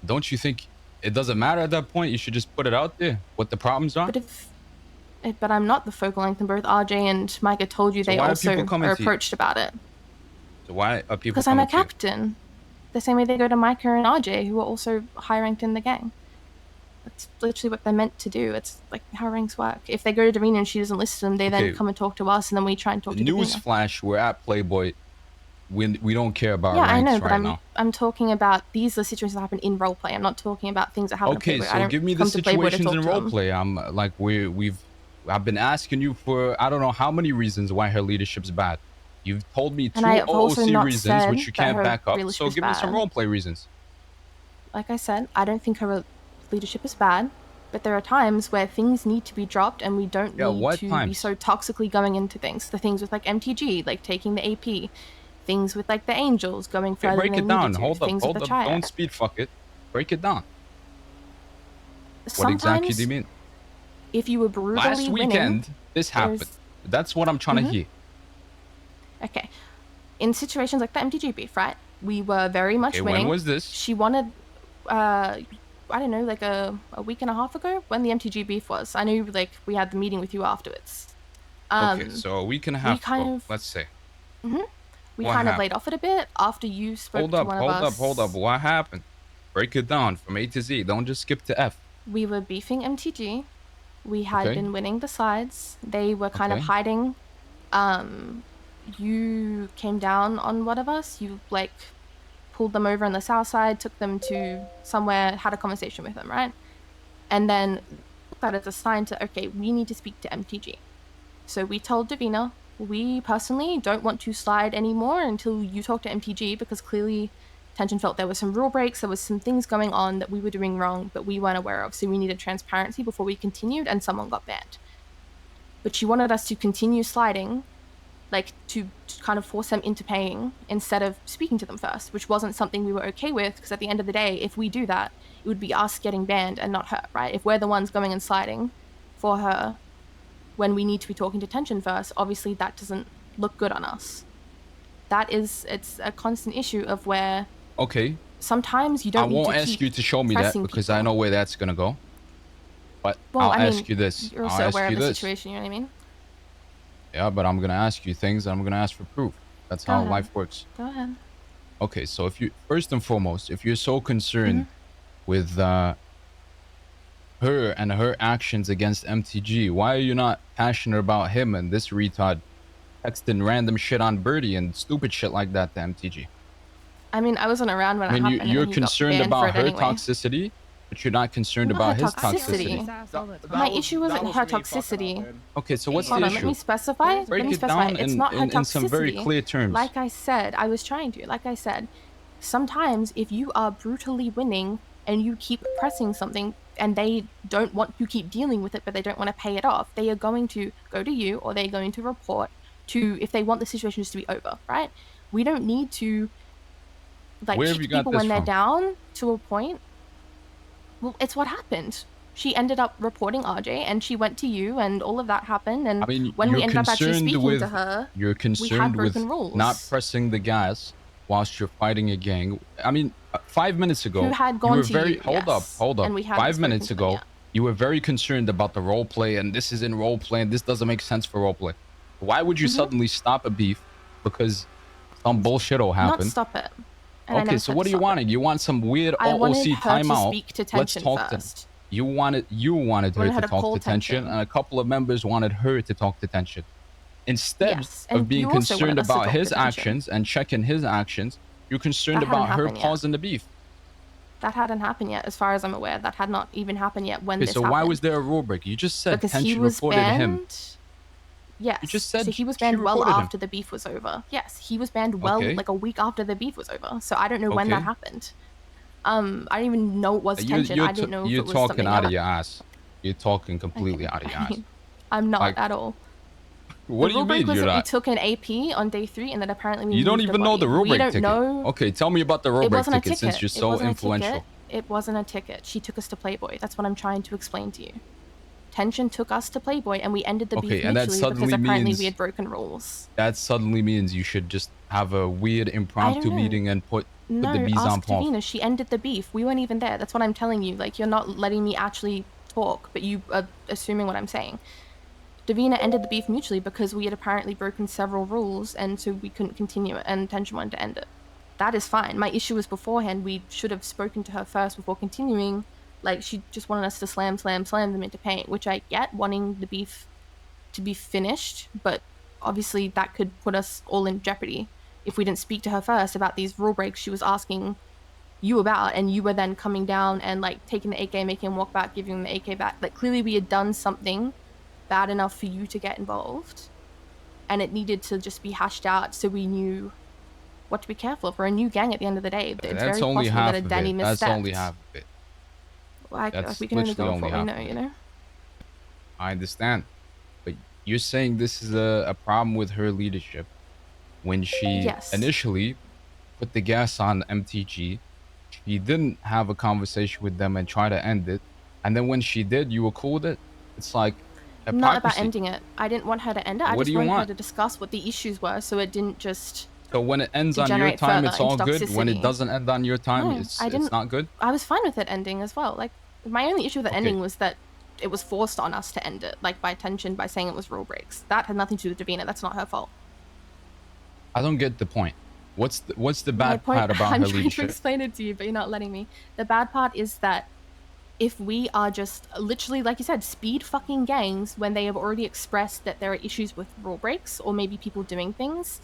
don't you think it doesn't matter at that point? You should just put it out there what the problems are. But I'm not the focal length, and both RJ and Micah told you So they why are also people coming are to you? approached about it. So why are people Because I'm coming a to you? captain. The same way they go to Micah and RJ, who are also high ranked in the gang. That's literally what they're meant to do. It's like how ranks work. If they go to Davina and she doesn't listen to them, they Okay. then come and talk to us, and then we try and talk to Davina. Newsflash, we're at Playboy. We don't care about Yeah, I ranks know, but right now. I'm talking about these are situations that happen in roleplay. I'm not talking about things that happen Okay, in Playboy. I so don't give me the come to Playboy to situations talk in to them. roleplay. I'm like I've been asking you for I don't know how many reasons why her leadership's bad. You've told me 2 And I have also OOC not reasons said which you that can't her back up. leadership So is give me some bad. roleplay reasons. Like I said, I don't think her leadership is bad, but there are times where things need to be dropped and we don't Yeah, need what to be times? so toxically going into things. The things with like MTG, like taking the AP, things with like the Angels going Okay, further break than it they down. needed to, Hold things with up. the Triad. Don't speed fuck it. Break it down. What exactly Sometimes, do you mean? if you were brutally Last winning, weekend, this happened. there's- That's what I'm trying to Mhm. hear. Okay. In situations like the MTG beef, right? We were very much Okay, winning. when was this? She wanted, I don't know, like a week and a half ago when the MTG beef was. I knew like we had the meeting with you afterwards. Okay, so a week and a half kind ago, of- let's say. We What kind of happened? laid off it a bit after you spoke Hold to up, one of us. hold up. What happened? Break it down from A to Z. Don't just skip to F. We were beefing MTG. We had Okay. been winning the sides. They were kind of Okay. hiding. You came down on one of us. You like pulled them over on the south side, took them to somewhere, had a conversation with them, right? And then that is a sign to, okay, we need to speak to MTG. So we told Davina, we personally don't want to slide anymore until you talk to MTG, because clearly Tension felt there were some rule breaks, there was some things going on that we were doing wrong, but we weren't aware of. So we needed transparency before we continued, and someone got banned. but she wanted us to continue sliding, like to kind of force them into paying instead of speaking to them first, which wasn't something we were okay with, because at the end of the day, if we do that, it would be us getting banned and not her, right? If we're the ones going and sliding for her when we need to be talking to tension first, obviously that doesn't look good on us. It's a constant issue of where Okay. sometimes you don't need to I won't ask you to show me that because I know where that's gonna go. But I'll ask you this. You're also aware of the situation, you know what I mean? Yeah, but I'm gonna ask you things and I'm gonna ask for proof. That's how life works. Go ahead. Okay, so if you first and foremost, if you're so concerned with her and her actions against MTG, why are you not passionate about him and this retard texting random shit on Birdie and stupid shit like that to MTG? I mean, I wasn't around when it happened. You're concerned about her toxicity, but you're not concerned about his toxicity. My issue wasn't her toxicity. Okay, so what's the Hold on, issue? let me specify. It's not her toxicity. in some very clear terms. Like I said, sometimes if you are brutally winning and you keep pressing something and they don't want you keep dealing with it, but they don't want to pay it off, they are going to go to you or they're going to report to, if they want the situation just to be over, right? We don't need to like kick people when they're down to a point. Well, it's what happened. She ended up reporting RJ and she went to you and all of that happened. And when we ended up actually speaking to her, you're concerned with not pressing the gas whilst you're fighting a gang. I mean, 5 minutes ago, who had gone you were to very, you, hold up. And we 5 minutes ago, you were very concerned about the role play and this is in role play and this doesn't make sense for role play. Why would you suddenly stop a beef because some bullshit will happen? Not stop it. Okay, so what are you wanting? You want some weird OOC timeout? Let's talk to. You wanted her to talk to tension, and a couple of members wanted her to talk to tension. Instead of being concerned about his actions and checking his actions, you're concerned about her pausing the beef. That hadn't happened yet, as far as I'm aware. That had not even happened yet when this happened. So why was there a rule break? You just said because tension he was reported him. Yes. You just said so he was banned well after the beef was over. Yes, he was banned like a week after the beef was over. So I don't know when that happened. I didn't even know it was tension. I didn't know if it was something You're talking out of your ass. You're talking completely out of your ass. I'm not at all. What do you mean you're not? We took an AP on day 3 and then apparently we You don't even know the rule break ticket. Know. Okay, tell me about the rule break ticket since you're so influential. It wasn't a ticket. She took us to Playboy. That's what I'm trying to explain to you. Tension took us to Playboy and we ended the beef mutually because apparently we had broken rules. That suddenly means you should just have a weird impromptu meeting and put the bees on pause. Davina, she ended the beef. We weren't even there. That's what I'm telling you. Like, you're not letting me actually talk, but you are assuming what I'm saying. Davina ended the beef mutually because we had apparently broken several rules and so we couldn't continue it and Tension wanted to end it. That is fine. My issue was beforehand. We should have spoken to her first before continuing. Like, she just wanted us to slam them into pain, which I get, wanting the beef to be finished, but obviously that could put us all in jeopardy if we didn't speak to her first about these rule breaks she was asking you about, and you were then coming down and, like, taking the AK, making him walk back, giving him the AK back. Like, clearly we had done something bad enough for you to get involved, and it needed to just be hashed out so we knew what to be careful of. We're a new gang at the end of the day. It's That's very only possible half that a of Danny it. misstepped. That's only half of it. Like, we can only go for what we know, you know? I understand. But you're saying this is a problem with her leadership when she initially put the gas on MTG. She didn't have a conversation with them and try to end it. And then when she did, you were cool with it? It's like hypocrisy. Not about ending it. I didn't want her to end it. I What just do you wanted her want? to discuss what the issues were so it didn't just... So when it ends on your time, it's all good. When it doesn't end on your time, it's not good. I was fine with it ending as well. Like, my only issue with the ending was that it was forced on us to end it, like by Tension, by saying it was rule breaks. That had nothing to do with Davina. That's not her fault. I don't get the point. What's the bad part about her I'm trying to leadership? explain it to you, but you're not letting me. The bad part is that if we are just literally, like you said, speed fucking gangs when they have already expressed that there are issues with rule breaks or maybe people doing things,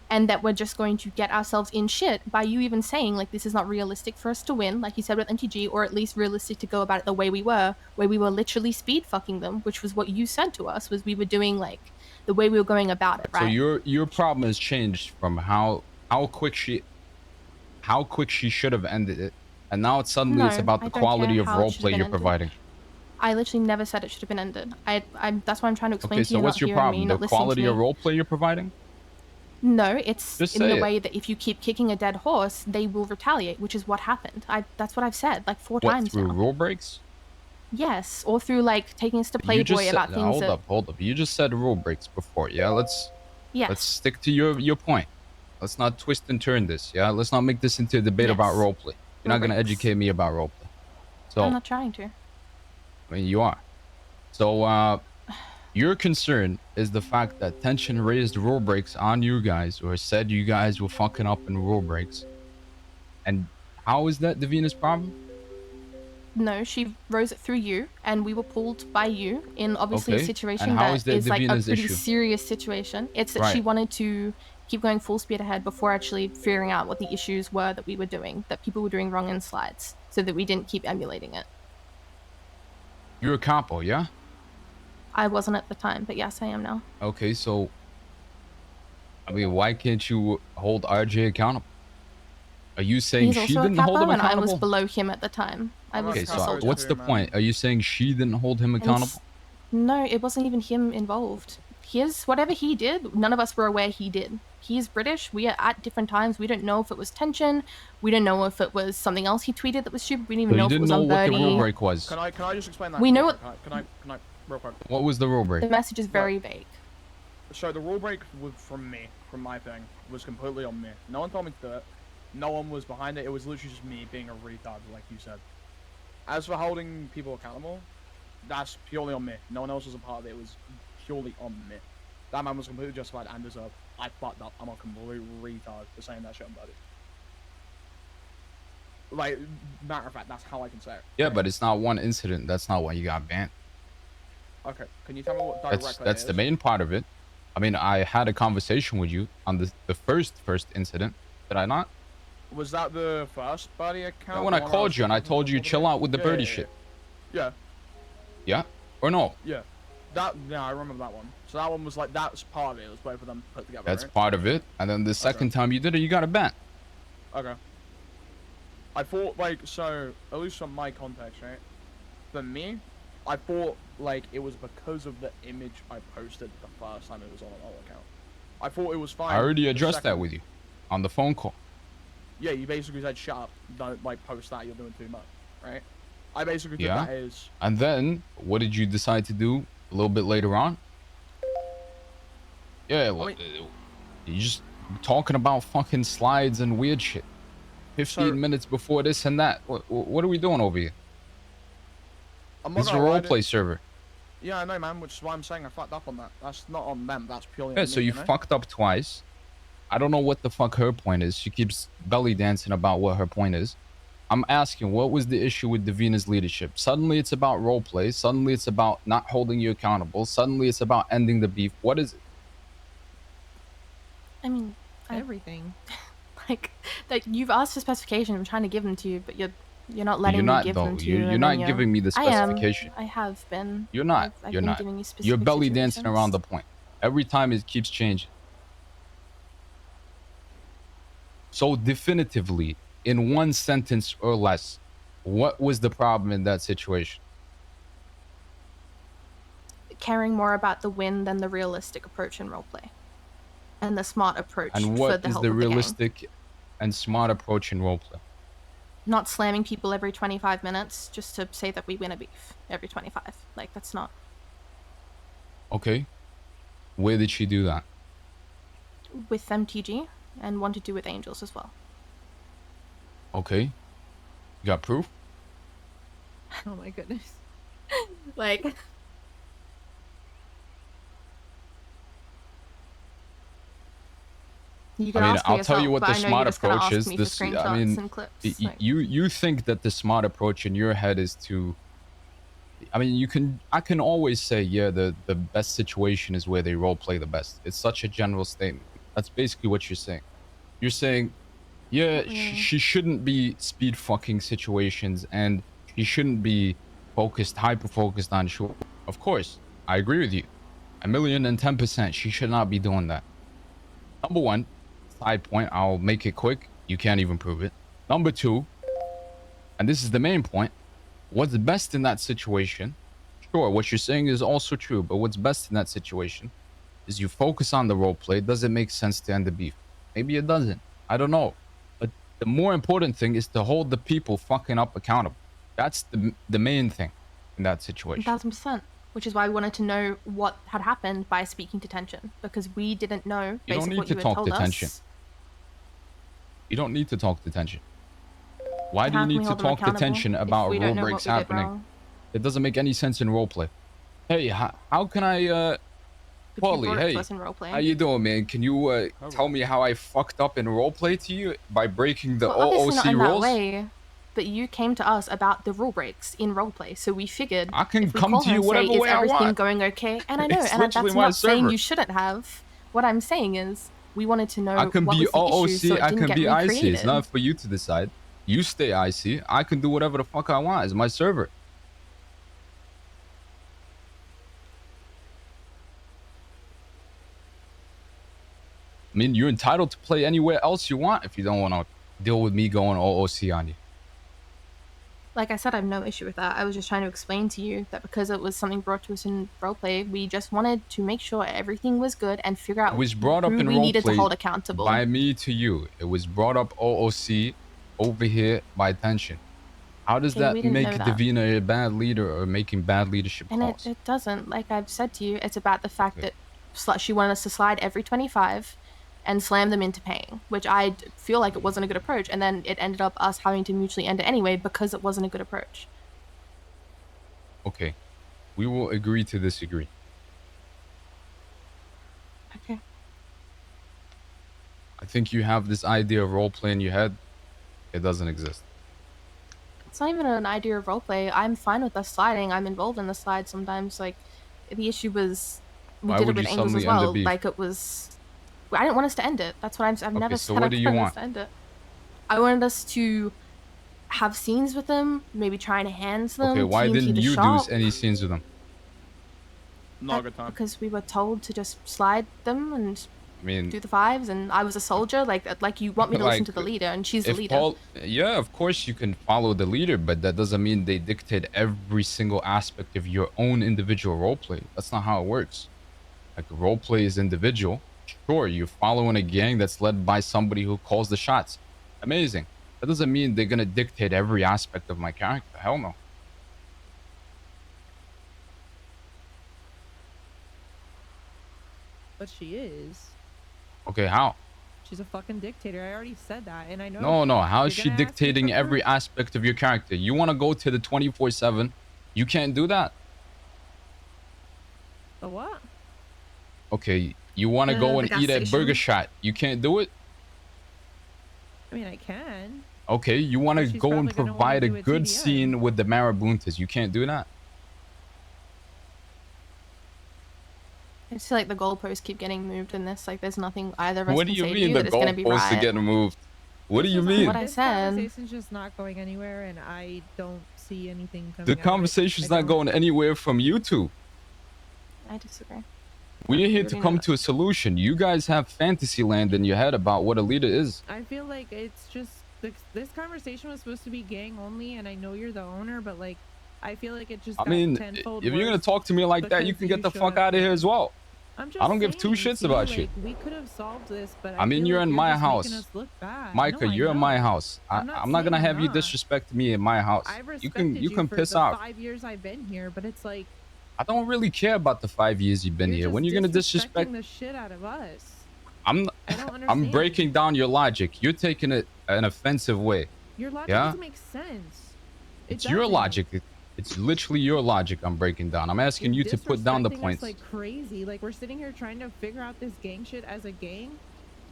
and that we're just going to get ourselves in shit by you even saying, like, this is not realistic for us to win, like you said with NTG, or at least realistic to go about it the way we were, where we were literally speed fucking them, which was what you said to us, was we were doing, like, the way we were going about it, right? So your problem has changed from how quick she should have ended it, and now it's suddenly it's about the quality of roleplay you're providing. I literally never said it should have been ended. That's why I'm trying to explain Okay, to so you. what's Not your hearing me, problem? not The listening to quality of me. roleplay you're providing? No, it's Just in say the it. way that if you keep kicking a dead horse, they will retaliate, which is what happened. That's what I've said like 4 What, times through now. rule breaks? Yes, or through like taking us to You just Playboy said, about things that. hold up. You just said rule breaks before. Yeah, let's Yes. stick to your point. Let's not twist and turn this. Yeah, let's not make this into a debate about Yes. roleplay. You're not gonna Breaks. educate me about roleplay. So I'm not trying to. I mean, you are. So your concern is the fact that tension raised rule breaks on you guys, or said you guys were fucking up in rule breaks. And how is that Davina's problem? No, she rose it through you, and we were pulled by you in obviously a Okay, situation and how that is that is like a Davina's pretty issue? serious situation. It's that she Right. wanted to keep going full speed ahead before actually figuring out what the issues were that we were doing, that people were doing wrong in slides, so that we didn't keep emulating it. You're a capo, yeah? I wasn't at the time, but yes, I am now. Okay, so I mean, why can't you hold RJ accountable? Are you saying He's she also a didn't hold capo, him and I was accountable? below him at the time. I was Okay, a so soldier. what's the point? Are you saying she didn't hold him accountable? No, it wasn't even him involved. Whatever he did, none of us were aware he did. He's British. We are at different times. We don't know if it was tension. We don't know if it was something else he tweeted that was stupid. We didn't even So know you if it didn't was know on what the Birdie. rule break was. Can I just explain that? We know quick? Can I real quick? What was the rule break? The message is very vague. So the rule break was from me, from my thing, was completely on me. No one told me to do it. No one was behind it. It was literally just me being a retard, like you said. As for holding people accountable, that's purely on me. No one else was a part of it. It was purely on me. That man was completely justified and deserved. I fucked up. I'm a complete retard for saying that shit on Buddy. Like, matter of fact, that's how I can say it. Yeah, but it's not one incident. That's not why you got banned. Okay, can you tell me what direct That's the main part of it. I mean, I had a conversation with you on the first incident. Did I not? Was that the first Buddy account? Yeah, when I called you and I told you chill out with the birdie shit. Yeah. Yeah? Or no? Yeah. I remember that one. So that one was like, that's part of it. It was both of them put together, That's right? part of it. And then the second time you did it, you got a ban. Okay. I thought, like, so, at least from my context, right? For me, I thought, like, it was because of the image I posted the first time it was on an old account. I thought it was fine. I already the addressed that second- with you on the phone call. Yeah, you basically said, shut up, don't, like, post that, you're doing too much, right? I basically took Yeah. that as... And then, what did you decide to do a little bit later on? Yeah, well, you just talking about fucking slides and weird shit. 15 minutes before this and that. What are we doing over here? I'm not This is a gonna lie, roleplay server. Yeah, I know, man, which is why I'm saying I fucked up on that. That's not on them, that's purely Yeah, on so me, you know? fucked up twice. I don't know what the fuck her point is. She keeps belly dancing about what her point is. I'm asking, what was the issue with Davina's leadership? Suddenly it's about roleplay. Suddenly it's about not holding you accountable. Suddenly it's about ending the beef. What is it? I mean, everything. Like that you've asked for specifications. I'm trying to give them to you, but you're not letting You're me not, give though. them to You're you. and not then giving me the specification. I have been. You're not. I've You're been not. giving you You're specific belly dancing situations. around the point. Every time it keeps changing. So definitively, in one sentence or less, what was the problem in that situation? Caring more about the win than the realistic approach in roleplay, and the smart approach And for what the is help the of the gang. realistic and smart approach in roleplay? Not slamming people every 25 minutes just to say that we win a beef every 25. Like that's not. Okay. Where did she do that? With MTG and want to do with Angels as well. Okay. You got proof? Oh my goodness. Like. You can I mean, ask for I'll yourself, tell you what but the I know smart you're just gonna approach ask is. me for This, I screenshots mean, and clips, like- you think that the smart approach in your head is to. I mean, I can always say, yeah, the best situation is where they role play the best. It's such a general statement. That's basically what you're saying. You're saying, yeah, she shouldn't be speed fucking situations, and she shouldn't be hyper focused on short. Of course, I agree with you. 1,010%. She should not be doing that. Number one, side point, I'll make it quick. You can't even prove it. Number two, and this is the main point, what's best in that situation Sure, what you're saying is also true, but what's best in that situation is you focus on the role play. Does it make sense to end the beef? Maybe it doesn't. I don't know. But the more important thing is to hold the people fucking up accountable. That's the main thing in that situation. 1000%. Which is why we wanted to know what had happened by speaking to tension, because we didn't know You don't based on need what to you had talk told to tension. us. You don't need to talk to tension. Why do How you can we need to hold them talk to accountable tension if about we rule don't know breaks what we did happening? wrong? It doesn't make any sense in roleplay. Hey, how can I But you Paulie, brought it to hey, us in roleplay. how you doing, man? Can you tell me how I fucked up in roleplay to you by breaking the Well, obviously OOC not in rules? that way, but you came to us about the rule breaks in roleplay, so we figured I can if we come call to her you and say, whatever is way I everything want. going okay? And I know, It's and literally that's my not saying server. you shouldn't have. What I'm saying is, we wanted to know I can what be was the issue so OOC, it I didn't can get be IC. recreated. It's not for you to decide. You stay IC. I can do whatever the fuck I want. It's my server. I mean, you're entitled to play anywhere else you want if you don't want to deal with me going OOC on you. Like I said, I have no issue with that. I was just trying to explain to you that because it was something brought to us in roleplay, we just wanted to make sure everything was good and figure out It was brought up who in we needed to roleplay hold accountable. by me to you. It was brought up OOC over here by tension. How does Okay, we that didn't make know that. Davina a bad leader or making bad leadership And calls? it doesn't. Like I've said to you, it's about the fact that she wanted us to slide every 25 and slam them into paying, which I feel like it wasn't a good approach. And then it ended up us having to mutually end it anyway because it wasn't a good approach. Okay, we will agree to disagree. Okay. I think you have this idea of roleplay in your head. It doesn't exist. It's not even an idea of roleplay. I'm fine with us sliding. I'm involved in the slide sometimes. Like, the issue was we Why did would it you with Angels suddenly as end the well. beef? Like, it was... I didn't want us to end it. That's what I've never so said what I do you wanted want? us to end it. I wanted us to have scenes with them, maybe trying to hands them. Okay, why TNT didn't the you do shop, any scenes with them? Not a good time. because we were told to just slide them and I mean, do the fives, and I was a soldier. Like you want me to listen to the like, leader, and she's the if leader. yeah, of course you can follow the leader, but that doesn't mean they dictate every single aspect of your own individual roleplay. That's not how it works. Like, roleplay is individual. Sure, you're following a gang that's led by somebody who calls the shots. Amazing. That doesn't mean they're gonna dictate every aspect of my character. Hell no. But she is. Okay, how? She's a fucking dictator. I already said that, and I know. No. How is you're she gonna ask me dictating for every proof. aspect of your character? You want to go to the 24/7? You can't do that. The what? Okay, you want to The go and gas eat at station. Burger Shot? You can't do it. I mean, I can. Okay, you want to But she's go and probably gonna wanna provide a do it good TDM. scene with the Marabuntas. You can't do that. I just feel like the goalposts keep getting moved in this. Like, there's nothing either of us What can do you say to mean you the that is going to be goalposts are right. getting moved? What do This you is mean? What I this said. conversation's just not going anywhere, and I don't see anything coming. The out of it. conversation's I not don't. going anywhere from you two. I disagree. We're here You to already know come that. to a solution. You guys have fantasy land in your head about what a leader is. I feel like it's just this conversation was supposed to be gang only, and I know you're the owner, but like, I feel like it just. I got mean, if tenfold you're gonna worse talk to me like that, you because can get the showed fuck up out of here here. as well. I'm just I don't give two saying, shits see, about like, you. We could have solved this, but I mean, feel you're like in my just making house. us look bad. Micah, No, I you're in my know. house. I'm not gonna saying have you not. disrespect me in my house. I've You can respected you for piss the off. 5 years I've been here, but it's like I don't really care about the 5 years you've been you're here. just When you're gonna disrespect, disrespecting the shit out of us. I'm I don't understand. I'm breaking down your logic. You're taking it an offensive way. Your logic Yeah? doesn't make sense. It's your logic. It's literally your logic I'm breaking down. I'm asking you to put down the points. Like crazy. Like, we're sitting here trying to figure out this gang shit as a gang.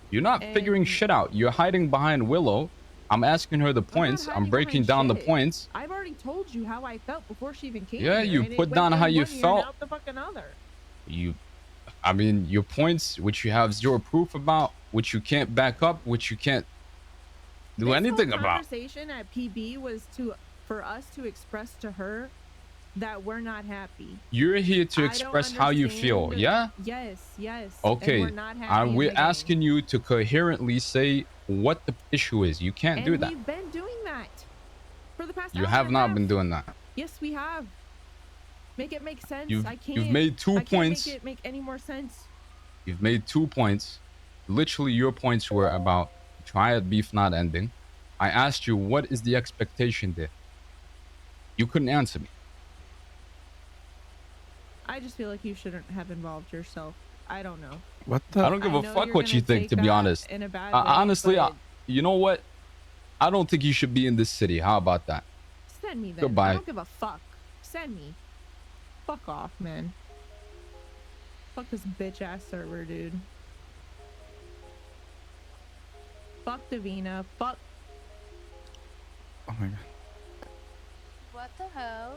You're not figuring shit out. You're hiding behind Willow. I'm asking her the points. I'm breaking down the points. I've already told you how I felt before she even came Yeah, here, you and it put went down in how you one ear and felt. out the fucking other. I mean, your points, which you have zero proof about, which you can't back up, which you can't do anything whole about. Conversation at PB was for us to express to her that we're not happy. You're here to I express don't how you feel, understand- yeah? Yes. Okay, And we're not happy in we're the gang. asking you to coherently say what the issue is. You can't And do that. we've been doing that for the past You hour have and a not half. been doing that. Yes, we have. Make it make sense. You've I can't. you've made 2 I can't points. make it make any more sense. You've made 2 points. Literally, your points were about Triad beef not ending. I asked you, what is the expectation there? You couldn't answer me. I just feel like you shouldn't have involved yourself. I don't know. What I the? don't give I a know fuck you're what you gonna think, take to be that honest. in a bad way, Honestly, but you know what? I don't think you should be in this city. How about that? send me then. Goodbye. I don't give a fuck. Send me. Fuck off, man. Fuck this bitch ass server, dude. Fuck Davina. Fuck. Oh my god. What the hell?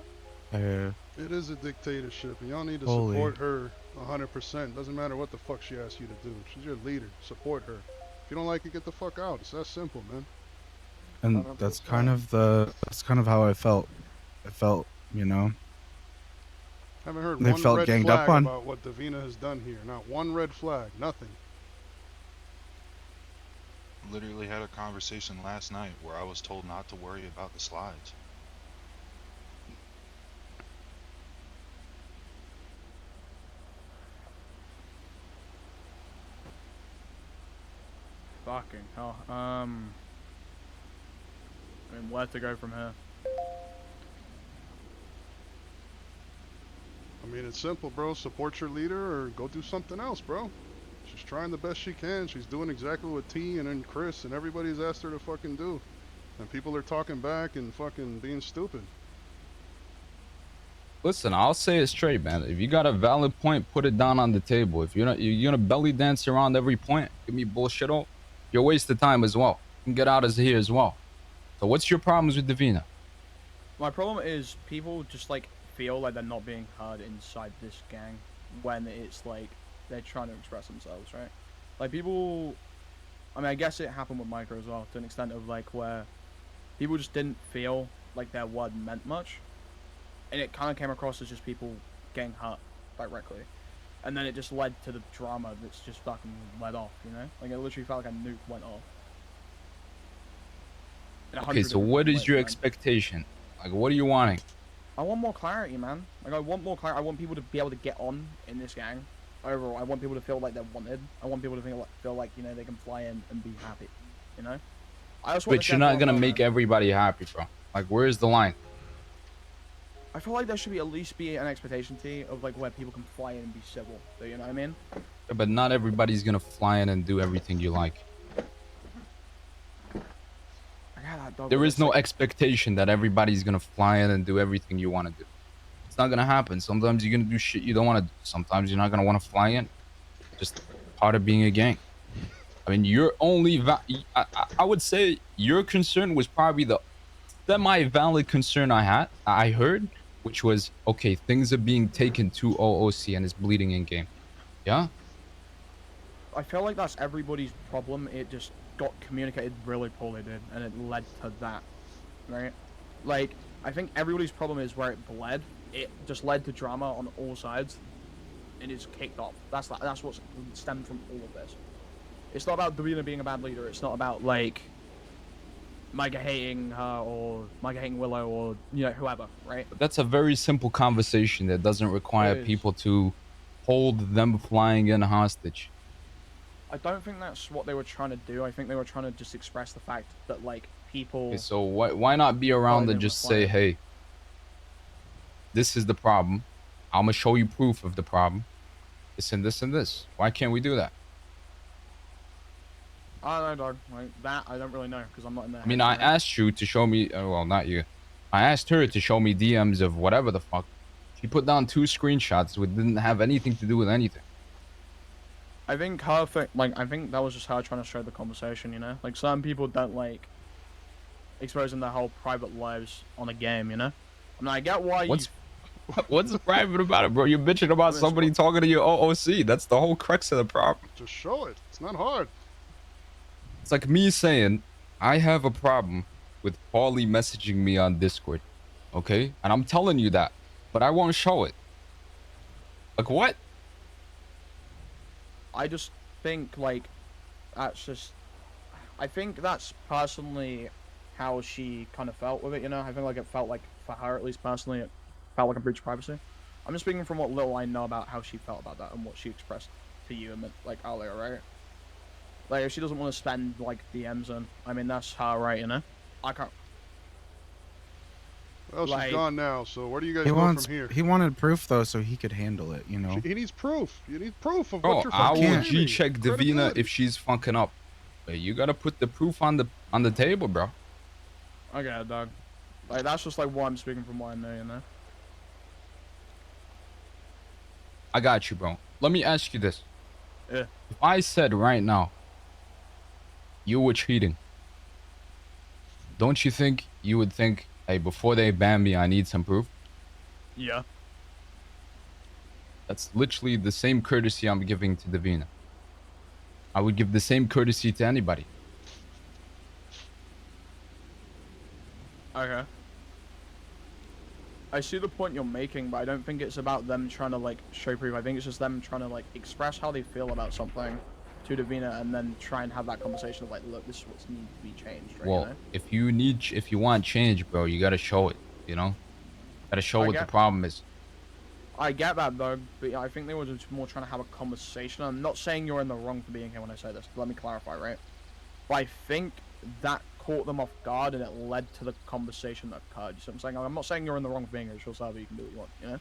It is a dictatorship, and y'all need to Holy. support her 100%. Doesn't matter what the fuck she asks you to do. She's your leader. Support her. If you don't like it, get the fuck out. It's that simple, man. And that's kind of how I felt. I felt, you know. Haven't heard They one felt red ganged flag up on. about what Davina has done here. Not one red flag. Nothing. Literally had a conversation last night where I was told not to worry about the slides. Fucking hell. I mean, where to go from here? I mean, it's simple, bro. Support your leader or go do something else, bro. She's trying the best she can. She's doing exactly what T and then Chris and everybody's asked her to fucking do. And people are talking back and fucking being stupid. Listen, I'll say it straight, man. If you got a valid point, put it down on the table. If you're gonna belly dance around every point, give me bullshit on, you're a waste of time as well. You can get out of here as well. So what's your problems with Davina? My problem is people just like feel like they're not being heard inside this gang when it's like they're trying to express themselves, right? Like people, I mean, I guess it happened with Micro as well to an extent of like where people just didn't feel like their word meant much, and it kind of came across as just people getting hurt directly, and then it just led to the drama that's just fucking led off, you know? Like it literally felt like a nuke went off. In 100 Okay, so different what is ways, your man. expectation? Like, what are you wanting? I want more clarity, man. Like, I want more clarity. I want people to be able to get on in this gang. Overall, I want people to feel like they're wanted. I want people to feel like, you know, they can fly in and be happy, you know? I just want But you're not gonna make everybody happy, bro. Like, where's the line? I feel like there should be at least be an expectation T of like where people can fly in and be civil. Do you know what I mean? Yeah, but not everybody's gonna fly in and do everything you like. I got that dog. There but is it's no like, expectation that everybody's gonna fly in and do everything you want to do. It's not gonna happen. Sometimes you're gonna do shit you don't want to do. Sometimes you're not gonna want to fly in. Just part of being a gang. I mean, your only I would say your concern was probably the semi-valid concern I heard, which was, okay, things are being taken to OOC and it's bleeding in game. Yeah? I feel like that's everybody's problem. It just got communicated really poorly, dude, and it led to that, right? Like, I think everybody's problem is where it bled. It just led to drama on all sides, and it's kicked off. That's what's stemmed from all of this. It's not about Davina being a bad leader. It's not about like Micah hating her or Micah hating Willow or you know whoever, right? But that's a very simple conversation that doesn't require It is. people to hold them flying in hostage. I don't think that's what they were trying to do. I think they were trying to just express the fact that like people. Okay, so why not be around and just say, hey, this is the problem. I'm gonna show you proof of the problem. This and this and this. Why can't we do that? I don't know, dog. Like that, I don't really know because I'm not in there. I mean, I asked you to show me. Well, not you. I asked her to show me DMs of whatever the fuck. She put down 2 screenshots which didn't have anything to do with anything. I think her thing, like, I think that was just her trying to show the conversation, you know? Like, some people don't like exposing their whole private lives on a game, you know? I mean, I get why What's private about it, bro? You're bitching about somebody talking to your OOC. That's the whole crux of the problem. Just show it. It's not hard. It's like me saying, I have a problem with Paulie messaging me on Discord, okay? And I'm telling you that, but I won't show it. Like, what? I just think, like, that's just... I think that's personally how she kind of felt with it, you know? I think, like, it felt like, for her at least personally, it felt like a breach of privacy. I'm just speaking from what little I know about how she felt about that and what she expressed to you, like, earlier, right? Like, if she doesn't want to spend, like, DMs on, I mean, that's her, right, you know? I can't... Well, like, she's gone now, so where do you guys He go wants from here? he wanted proof though, so he could handle it. You know. He needs proof. You need proof of Bro, what you're I fucking will claiming. G-check Davina Credibility. if she's fucking up. But you gotta put the proof on the table, bro. Okay, dog. Like, that's just, like, what I'm speaking from what I know, you know? I got you, bro. Let me ask you this. Yeah. If I said right now you were cheating, don't you think you would think, hey, before they ban me, I need some proof? Yeah. That's literally the same courtesy I'm giving to Davina. I would give the same courtesy to anybody. Okay. I see the point you're making, but I don't think it's about them trying to, like, show proof. I think it's just them trying to, like, express how they feel about something to Davina and then try and have that conversation of, like, look, this is what's needs to be changed, right? Well, You know? if you want change, bro, you gotta show it, you know? Gotta show what the problem is. I get that, though, but I think they were just more trying to have a conversation. I'm not saying you're in the wrong for being here when I say this. Let me clarify, right? But I think that caught them off guard and it led to the conversation that occurred. You see what I'm saying? I'm not saying you're in the wrong for being here. It's your server. You can do what you want, you know?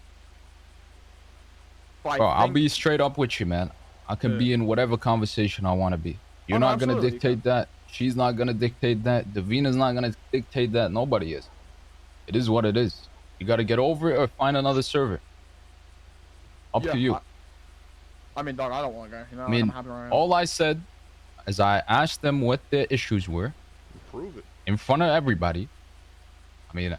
But Bro, I'll be straight up with you, man. I can be in whatever conversation I want to be. You're not gonna dictate that. She's not gonna dictate that. Davina's not gonna dictate that. Nobody is. It is what it is. You gotta get over it or find another server. Up to you. I mean, dog, I don't want to go. You know, I mean, I'm happy right now. all I said is I asked them what their issues were. Prove it. In front of everybody. I mean,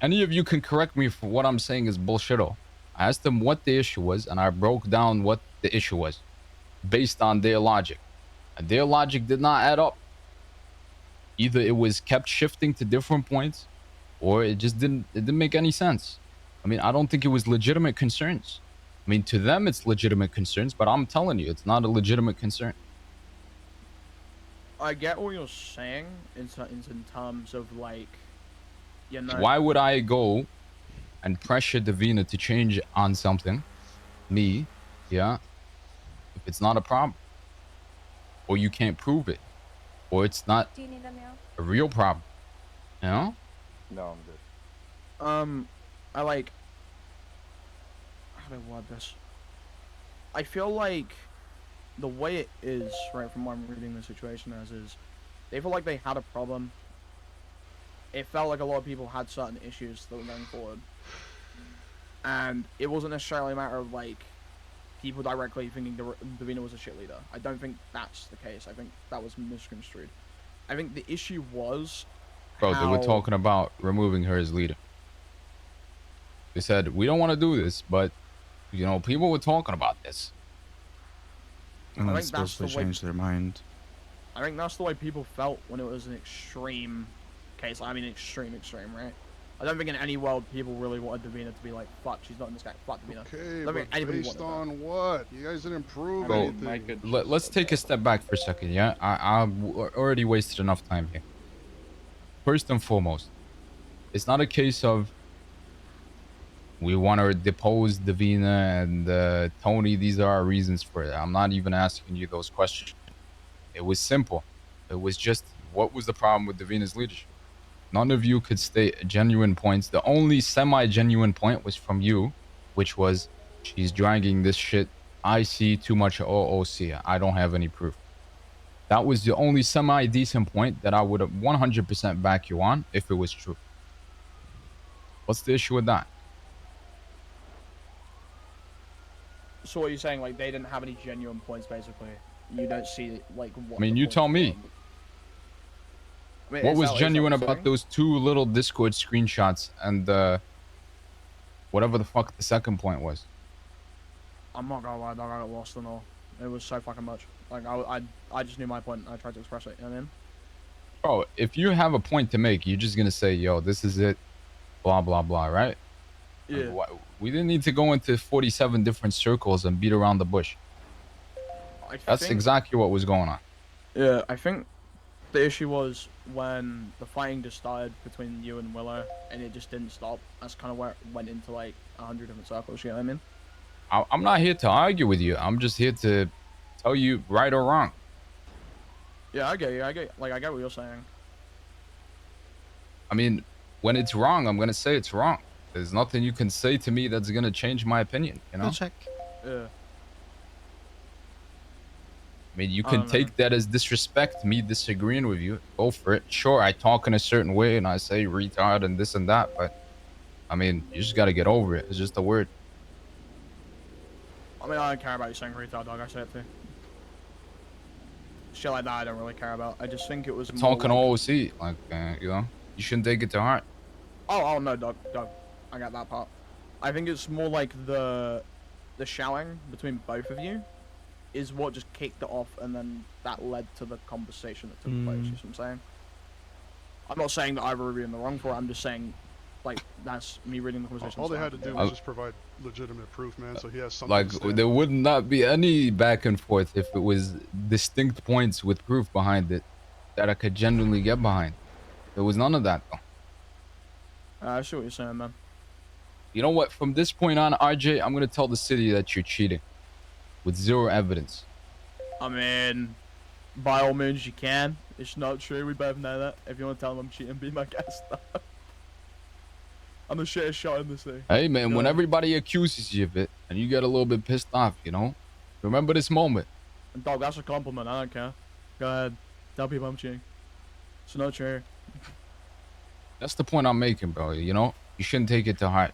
any of you can correct me for what I'm saying is bullshit-o. I asked them what the issue was, and I broke down what the issue was based on their logic. And their logic did not add up. Either it was kept shifting to different points, or it just didn't make any sense. I mean, I don't think it was legitimate concerns. I mean, to them, it's legitimate concerns, but I'm telling you, it's not a legitimate concern. I get what you're saying in terms of, like, you know... Why would I go and pressure Davina to change on something, me, yeah, if it's not a problem? Or you can't prove it. Or it's not Do you need a meal? a real problem. You know? No, I'm good. I like... How do I word this? I feel like the way it is, right, from what I'm reading the situation as is, they feel like they had a problem. It felt like a lot of people had certain issues that were going forward. And it wasn't necessarily a matter of, like, people directly thinking Davina was a shit leader. I don't think that's the case. I think that was misconstrued. I think the issue was... Bro, they were talking about removing her as leader. They said, we don't want to do this, but, you know, people were talking about this. And then supposedly changed their mind. I think that's the way people felt when it was an extreme case. I mean, extreme, right? I don't think in any world people really wanted Davina to be like, fuck, she's not in this guy, fuck Davina. Okay, I don't think but anybody based wanted on what? You guys didn't prove Bro, anything. let's take a step back for a second, yeah? I've already wasted enough time here. First and foremost, it's not a case of we want to depose Davina and Tony. These are our reasons for it. I'm not even asking you those questions. It was simple. It was just, what was the problem with Davina's leadership? None of you could state genuine points. The only semi-genuine point was from you, which was, she's dragging this shit. I see too much OOC. I don't have any proof. That was the only semi-decent point that I would have 100% back you on if it was true. What's the issue with that? So what you're saying, like, they didn't have any genuine points, basically? You don't see, like, what... I mean, you tell me. I mean, What is was that genuine what you're about saying? those two little Discord screenshots and whatever the fuck the second point was? I'm not gonna lie, dog, I got lost in all. It was so fucking much. Like, I just knew my point, and I tried to express it, you know what I mean? Bro, if you have a point to make, you're just gonna say, yo, this is it, blah, blah, blah, right? Yeah. We didn't need to go into 47 different circles and beat around the bush. That's exactly what was going on. Yeah, I think The issue was when the fighting just started between you and Willow, and it just didn't stop. That's kind of where it went into like 100 different circles. You know what I mean? I'm not here to argue with you. I'm just here to tell you right or wrong. Yeah, I get you. I get what you're saying. I mean, when it's wrong, I'm gonna say it's wrong. There's nothing you can say to me that's gonna change my opinion, you know? Check. Yeah. I mean, you I can don't know. take that as disrespect, me disagreeing with you. Go for it. Sure, I talk in a certain way and I say retard and this and that, but I mean, you just gotta get over it. It's just a word. I mean, I don't care about you saying retard, dog. I say it too. Shit like that, I don't really care about. I just think it was more Talking like... OOC, like, you know, you shouldn't take it to heart. Oh no, dog. I got that part. I think it's more like the shouting between both of you is what just kicked it off, and then that led to the conversation that took place. You see what I'm saying? I'm not saying that either of you are in the wrong for it. I'm just saying, like, that's me reading the conversation. All they had to do was just provide legitimate proof, man. So he has something. Like, to stand there on. would not be any back and forth if it was distinct points with proof behind it that I could genuinely get behind. There was none of that, though. I see what you're saying, man. You know what? From this point on, RJ, I'm going to tell the city that you're cheating with zero evidence. I mean, by all means, you can. It's not true. We both know that. If you want to tell them I'm cheating, be my guest. I'm the shittest shot in the city. Hey, man, Go when ahead. everybody accuses you of it and you get a little bit pissed off, you know, remember this moment. And dog, that's a compliment. I don't care. Go ahead. Tell people I'm cheating. It's not true. That's the point I'm making, bro. You know, you shouldn't take it to heart.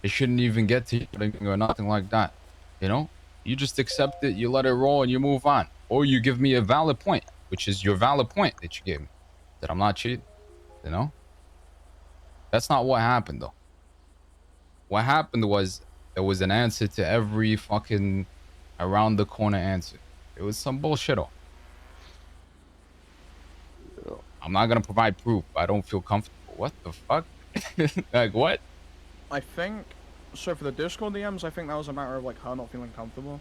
It shouldn't even get to you or nothing like that. You know, you just accept it, you let it roll, and you move on. Or you give me a valid point, which is your valid point that you gave me, that I'm not cheating. You know, that's not what happened, though. What happened was there was an answer to every fucking around the corner answer. It was some bullshit. I'm not gonna provide proof. I don't feel comfortable. What the fuck? Like, what? I think, so for the Discord DMs, I think that was a matter of, like, her not feeling comfortable.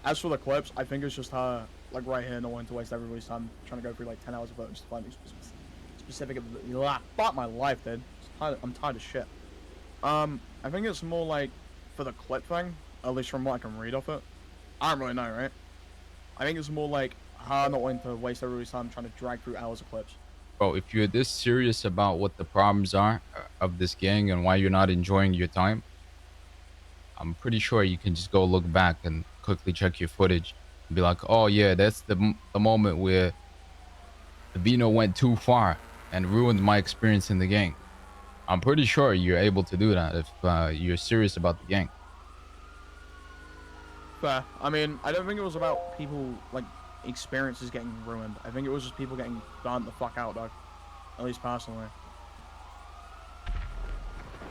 As for the clips, I think it's just her, like, right here, not wanting to waste everybody's time trying to go through, like, 10 hours of footage to find me specific. Fuck my life, dude. I'm tired of shit. I think it's more, like, for the clip thing, at least from what I can read off it. I don't really know, right? I think it's more, like, her not wanting to waste everybody's time trying to drag through hours of clips. Bro, if you're this serious about what the problems are of this gang and why you're not enjoying your time, I'm pretty sure you can just go look back and quickly check your footage and be like, oh yeah, that's the moment where Vino went too far and ruined my experience in the gang. I'm pretty sure you're able to do that if you're serious about the gang. Fair. I mean, I don't think it was about people, like, experiences getting ruined. I think it was just people getting burnt the fuck out, dog. At least personally.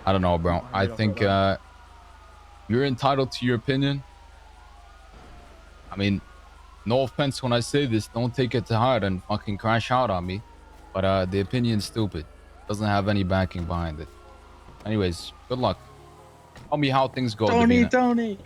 I don't know, bro. I think you're entitled to your opinion. I mean, no offense when I say this, don't take it to heart and fucking crash out on me. But the opinion's stupid. Doesn't have any backing behind it. Anyways, good luck. Tell me how things go, Davina. Tony.